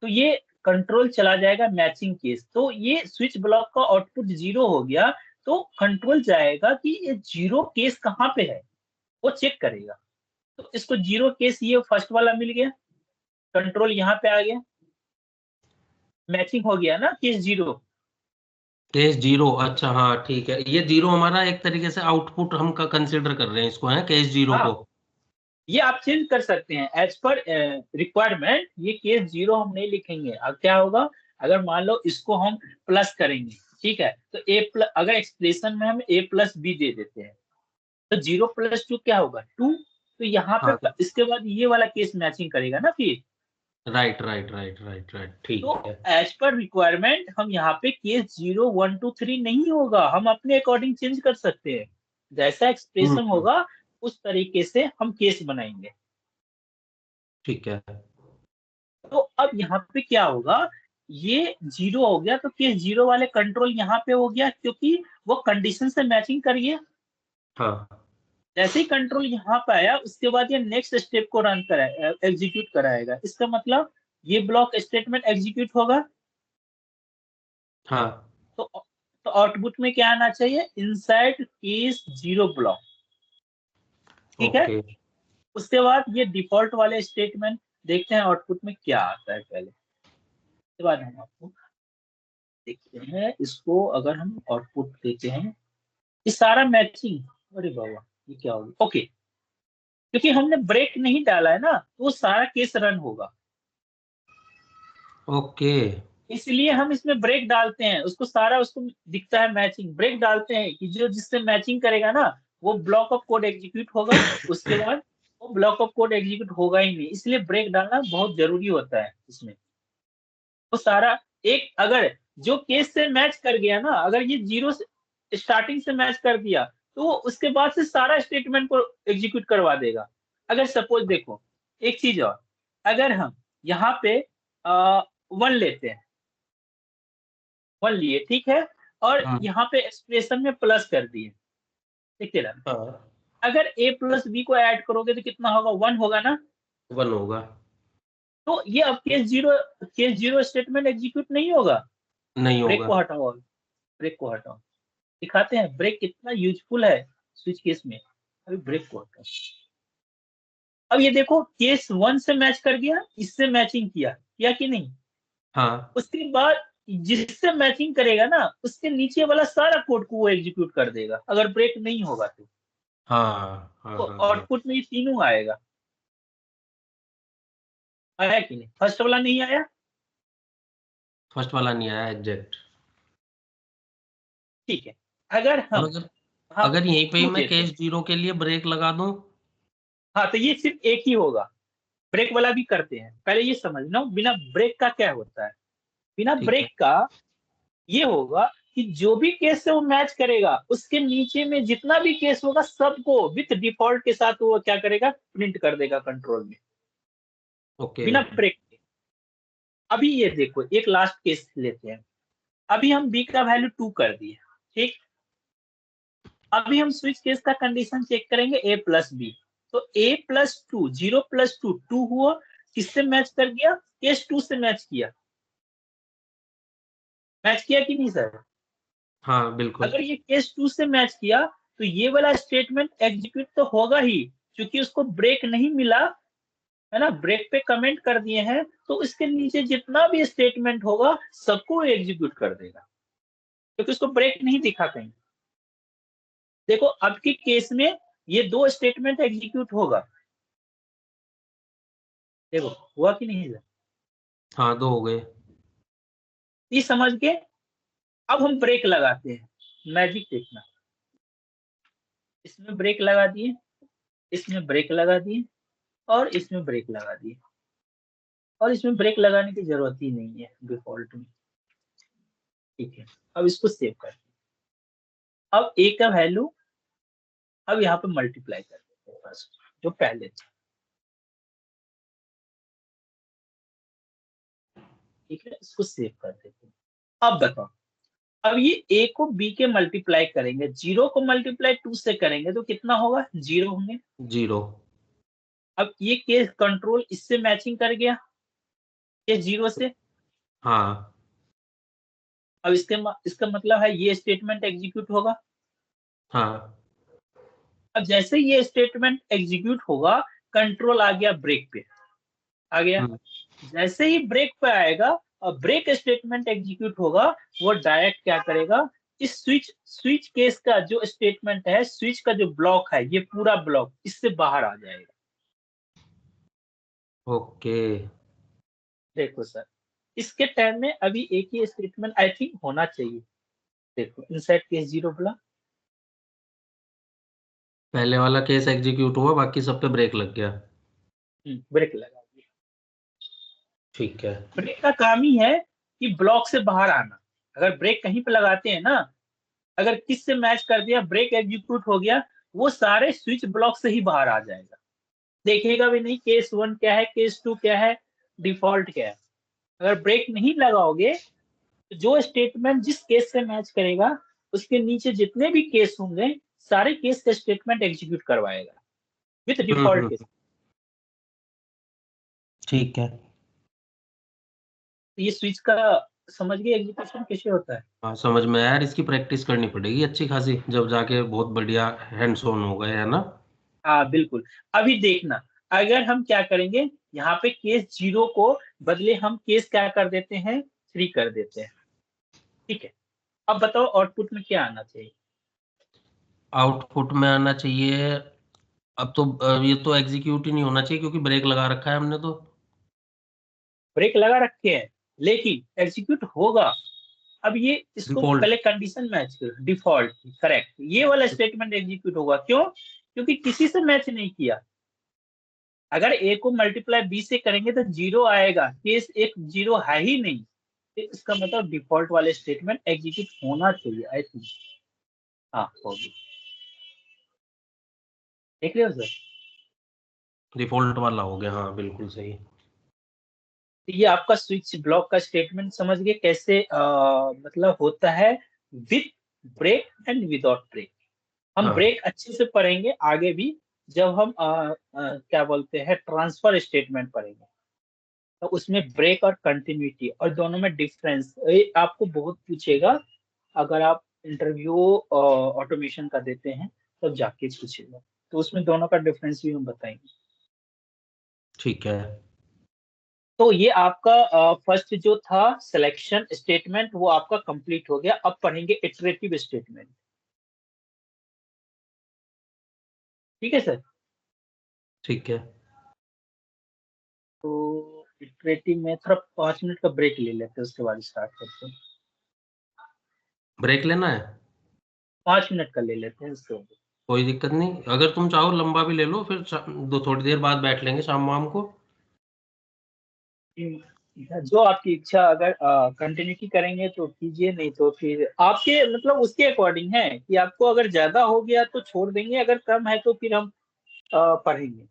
तो ये कंट्रोल चला जाएगा मैचिंग केस, तो ये स्विच ब्लॉक का आउटपुट 0 हो गया। तो कंट्रोल जाएगा कि ये 0 केस कहाँ पे है, वो चेक करेगा। तो इसको 0 केस ये फर्स्ट वाला मिल गया, कंट्रोल यहाँ पे आ गया, मैचिंग हो गया ना केस 0। केस 0, अच्छा हाँ ठीक है, ये 0 हमारा एक तरीके से आउटपुट हम का कंसिडर कर रहे हैं इसको, है केस 0 हाँ, को। ये आप चेंज कर सकते हैं एज पर रिक्वायरमेंट। ये केस 0 हम नहीं लिखेंगे। अब क्या होगा, अगर मान लो इसको हम प्लस करेंगे, ठीक है, तो ए प्लस, अगर एक्सप्रेशन में हम a+b दे देते हैं, तो 0+2 क्या होगा, 2। तो यहाँ पे हाँ, इसके बाद ये वाला केस मैचिंग करेगा ना फिर। Right right right right right, तो ठीक है। एज पर रिक्वायरमेंट हम यहाँ पे केस 0 1 2 3 नहीं होगा, हम अपने अकॉर्डिंग चेंज कर सकते हैं। जैसा एक्सप्रेशन हम्म, होगा उस तरीके से हम केस बनाएंगे। ठीक है। तो अब यहाँ पे क्या होगा, ये 0 हो गया, तो केस 0 वाले कंट्रोल यहाँ पे हो गया, क्योंकि वो कंडीशन से मैचिंग करिए। हाँ जैसे ही कंट्रोल यहाँ पे आया, उसके बाद ये नेक्स्ट स्टेप को रन कराए, एग्जीक्यूट कराएगा। इसका मतलब ये ब्लॉक स्टेटमेंट एग्जीक्यूट होगा। हाँ। तो आउटपुट में क्या आना चाहिए, इनसाइड केस 0 ब्लॉक। ठीक है, ओके। उसके बाद ये डिफॉल्ट वाले स्टेटमेंट देखते हैं आउटपुट में क्या आता है पहले, उसके बाद हम आपको देखते हैं। इसको अगर हम आउटपुट देते हैं, ये सारा मैचिंग, अरे बाबा ये क्या होगा, ओके, क्योंकि हमने ब्रेक नहीं डाला है ना, तो वो सारा केस रन होगा। ओके। इसलिए हम इसमें ब्रेक डालते हैं, उसको सारा उसको दिखता है मैचिंग, ब्रेक डालते हैं कि जो जिससे मैचिंग करेगा ना, वो ब्लॉक ऑफ कोड एग्जीक्यूट होगा। उसके बाद वो ब्लॉक ऑफ कोड एग्जीक्यूट होगा ही नहीं, इसलिए ब्रेक डालना बहुत जरूरी होता है इसमें। वो सारा एक, अगर जो केस से मैच कर गया ना, अगर ये 0 से स्टार्टिंग से मैच कर दिया, तो उसके बाद से सारा स्टेटमेंट को एग्जीक्यूट करवा देगा। अगर सपोज देखो, एक चीज और, अगर हम यहाँ पे 1 लेते हैं, 1 लिए, ठीक है, और हाँ यहाँ पे एक्सप्रेशन में प्लस कर दिए, देखते रहना, हाँ, अगर a+b को ऐड करोगे तो कितना होगा, 1 होगा ना। 1 होगा। तो ये अब केस जीरो स्टेटमेंट एग्जीक्यूट नहीं होगा। नहीं ब्रेक होगा। को हटाओ, ब्रेक को हटाओ, दिखाते हैं ब्रेक कितना यूजफुल है स्विच केस में। अभी ब्रेक को हटाओ। अब ये देखो केस 1 से मैच कर गया, इससे मैचिंग किया कि नहीं। हाँ उसके बाद जिससे मैचिंग करेगा ना, उसके नीचे वाला सारा कोड को वो एग्जीक्यूट कर देगा अगर ब्रेक नहीं होगा तो। हाँ हाँ हाँ हाँ। आउटपुट में ये तीनों आएगा। आया कि नहीं? फर्स्ट वाला नहीं आया। फर्स्ट वाला नहीं आया एग्जैक्ट। ठीक है, अगर और हम अगर हाँ अगर यहीं पे ही टू मैं देते केस हैं, जीरो के लिए ब्रेक लगा दूं। हाँ तो ये सिर्फ एक ही होगा। ब्रेक वाला भी करते हैं, पहले ये समझना बिना ब्रेक का क्या होता है। बिना ठीक है। ब्रेक का ये होगा कि जो भी केस से वो मैच करेगा, उसके नीचे में जितना भी केस होगा सबको विथ डिफॉल्ट के साथ वो क्या करेगा, प्रिंट कर देगा कंट्रोल में, ओके। बिना ब्रेक के। अभी ये देखो एक लास्ट केस लेते हैं। अभी हम बी का वैल्यू 2 कर दिए, ठीक। अभी हम स्विच केस का कंडीशन चेक करेंगे a प्लस बी। तो a plus two, 0 plus two, 2 हुआ। किससे मैच कर गया? केस 2 से मैच किया। मैच किया कि नहीं सर? हाँ बिल्कुल। अगर ये केस 2 से मैच किया तो ये वाला स्टेटमेंट एग्जीक्यूट तो होगा ही, क्योंकि उसको ब्रेक नहीं मिला है ना, ब्रेक पे कमेंट कर दिए हैं, तो इसके नीचे जितना भी स्टेटमेंट होगा सबको एग्जीक्यूट कर देगा, क्योंकि उसको ब्रेक नहीं दिखा कहीं। देखो अब के केस में ये 2 स्टेटमेंट एग्जीक्यूट होगा। देखो हुआ कि नहीं हुआ? हाँ 2 हो गए। ये समझ के अब हम ब्रेक लगाते हैं। मैजिक देखना, इसमें ब्रेक लगा दिए, इसमें ब्रेक लगा दिए, और इसमें ब्रेक लगा दिए, और इसमें ब्रेक लगाने की जरूरत ही नहीं है डिफॉल्ट में। ठीक है, अब इसको सेव कर। अब ए का वैल्यू अब यहाँ पे मल्टीप्लाई कर देते हैं फर्स्ट, जो पहले था। ठीक है, इसको सेव कर देते हैं। अब बताओ, अब ये ए को बी के मल्टीप्लाई करेंगे, 0 को मल्टीप्लाई 2 से करेंगे तो कितना होगा? 0 होंगे। 0। अब ये केस कंट्रोल इससे मैचिंग कर गया, केस 0 से। हाँ अब इसका मतलब है ये स्टेटमेंट एग्जीक्यूट होगा। हाँ। अब जैसे ये स्टेटमेंट एग्जीक्यूट होगा, कंट्रोल आ गया ब्रेक पे, आ गया। हम्म, जैसे ही ब्रेक पे आएगा और ब्रेक स्टेटमेंट एग्जीक्यूट होगा, वो डायरेक्ट क्या करेगा, इस स्विच केस का जो स्टेटमेंट है, स्विच का जो ब्लॉक है, ये पूरा ब्लॉक इससे बाहर आ जाएगा। ओके। देखो सर, इसके टाइम में अभी एक ही स्टेटमेंट आई थिंक होना चाहिए। देखो इनसाइड केस 0 ब्लॉक, पहले वाला केस एग्जीक्यूट हुआ, बाकी सब पे ब्रेक लग गया। ब्रेक लगा दिया। ठीक है। ब्रेक का काम ही है कि ब्लॉक से बाहर आना। अगर ब्रेक कहीं पे लगाते हैं ना, अगर किस से मैच कर दिया, ब्रेक एग्जीक्यूट हो गया, वो सारे स्विच ब्लॉक से ही बाहर आ जाएगा। देखेगा भी नहीं केस 1 क्या है, केस 2 क्या है, डिफॉल्ट क्या है। अगर ब्रेक नहीं लगाओगे तो जो स्टेटमेंट जिस केस से मैच करेगा, उसके नीचे जितने भी केस होंगे, सारे केस का स्टेटमेंट एग्जीक्यूट करवाएगा विथ डिफॉल्ट केस। हम्म। ठीक है। तो ये स्विच का समझ गए एग्जीक्यूशन कैसे होता है। हाँ समझ में आया यार, इसकी प्रैक्टिस करनी पड़ेगी अच्छी खासी, जब जाके बहुत बढ़िया हैंड्स ऑन हो गए है ना। हाँ बिल्कुल। अभी देखना, अगर हम क्या करेंगे, यहाँ पे केस 0 को बदले हम केस क्या कर देते हैं, 3 कर देते हैं। ठीक है, अब बताओ आउटपुट में क्या आना चाहिए। आउटपुट में आना चाहिए। अब तो ये तो एग्जीक्यूट ही नहीं होना चाहिए क्योंकि ब्रेक लगा रखा है हमने तो। ब्रेक लगा रखे हैं, लेकिन एग्जीक्यूट होगा। अब ये इसको डिफॉल्ट। पहले कंडीशन मैच करो, डिफॉल्ट करेक्ट, ये वाला स्टेटमेंट एग्जीक्यूट होगा। क्यों? क्योंकि किसी से मैच नहीं किया। अगर ए को मल्टीप्लाई बी से करेंगे तो 0 आएगा, केस एक 0 है ही नहीं, तो इसका मतलब डिफॉल्ट वाले स्टेटमेंट एग्जीक्यूट होना चाहिए आई थिंक। हाँ होगी। देख रहे हो सर? डिफॉल्ट वाला हो गया, हाँ बिल्कुल सही। तो ये आपका स्विच ब्लॉक का स्टेटमेंट समझ गए कैसे मतलब होता है, with break and without break. हम हाँ ब्रेक अच्छे से पढ़ेंगे आगे भी, जब हम क्या बोलते हैं ट्रांसफर स्टेटमेंट पढ़ेंगे, तो उसमें ब्रेक और कंटिन्यूटी और दोनों में डिफरेंस आपको बहुत पूछेगा। अगर आप इंटरव्यू ऑटोमेशन का देते हैं तब जाके पूछेगा, तो उसमें दोनों का डिफरेंस भी हम बताएंगे। ठीक है। तो ये आपका फर्स्ट जो था सिलेक्शन स्टेटमेंट वो आपका कंप्लीट हो गया। अब पढ़ेंगे इटरेटिव स्टेटमेंट। ठीक है सर। ठीक है। तो इटरेटिव में थोड़ा 5 मिनट का ब्रेक ले लेते हैं, उसके बाद स्टार्ट करते हैं। ब्रेक लेना है? 5 मिनट का ले लेते हैं उसके बाद। कोई दिक्कत नहीं, अगर तुम चाहो लंबा भी ले लो, फिर थोड़ी देर बाद बैठ लेंगे शाम वाम को। जो आपकी इच्छा, अगर कंटिन्यूटी करेंगे तो कीजिए, नहीं तो फिर आपके मतलब उसके अकॉर्डिंग है कि आपको अगर ज्यादा हो गया तो छोड़ देंगे, अगर कम है तो फिर हम पढ़ेंगे।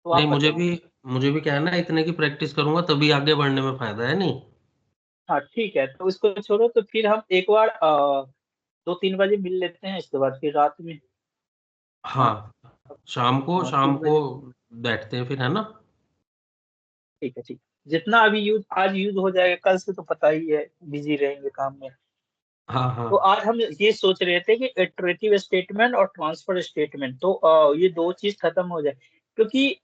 तो नहीं, आप बताइए। मुझे भी क्या है ना, इतने की प्रैक्टिस करूंगा तभी आगे बढ़ने में फायदा है। नहीं, हाँ ठीक है, तो उसको छोड़ो, तो फिर हम एक बार 2-3 बजे मिल लेते हैं, इसके बाद फिर रात में। हाँ। हाँ, शाम को हाँ 3 बजे। बैठते हैं फिर, है ना? ठीक है, ठीक। जितना अभी आज यूज हो जाएगा, कल से तो पता ही है बिजी रहेंगे काम में। हाँ हाँ। तो आज हम ये सोच रहे थे कि इटरेटिव स्टेटमेंट और ट्रांसफर स्टेटमेंट, तो ये दो चीज खत्म हो जाए, क्योंकि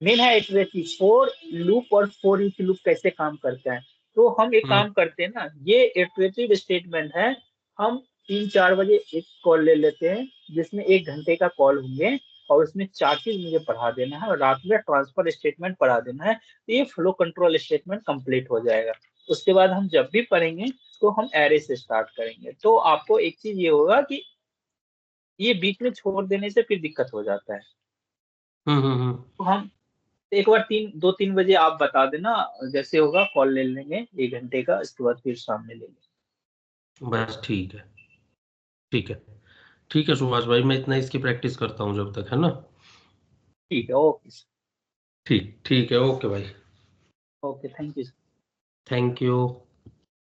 मेन है इटरेटिव फॉर लूप और फॉर ईच लूप कैसे काम करता है। तो हम एक हम्म काम करते हैं ना, ये इटरेटिव स्टेटमेंट है। हम 3-4 बजे एक कॉल ले लेते हैं, जिसमें 1 घंटे का कॉल होंगे, और उसमें 4 चीज मुझे पढ़ा देना है, और रात में ट्रांसफर स्टेटमेंट पढ़ा देना है, तो ये फ्लो कंट्रोल स्टेटमेंट कंप्लीट हो जाएगा। उसके बाद हम जब भी पढ़ेंगे तो हम एरे से स्टार्ट करेंगे। तो आपको एक चीज ये होगा कि ये बीच में छोड़ देने से फिर दिक्कत हो जाता है। तो हम एक बार 2-3 बजे आप बता देना, जैसे होगा कॉल ले लेंगे 1 घंटे का, इसके बाद फिर शाम में ले लेंगे। बस ठीक है। ठीक है। ठीक है सुभाष भाई, मैं इतना इसकी प्रैक्टिस करता हूँ जब तक, है ना? ठीक है, ओके। ठीक ठीक है, ओके भाई। Okay, thank you. Thank you.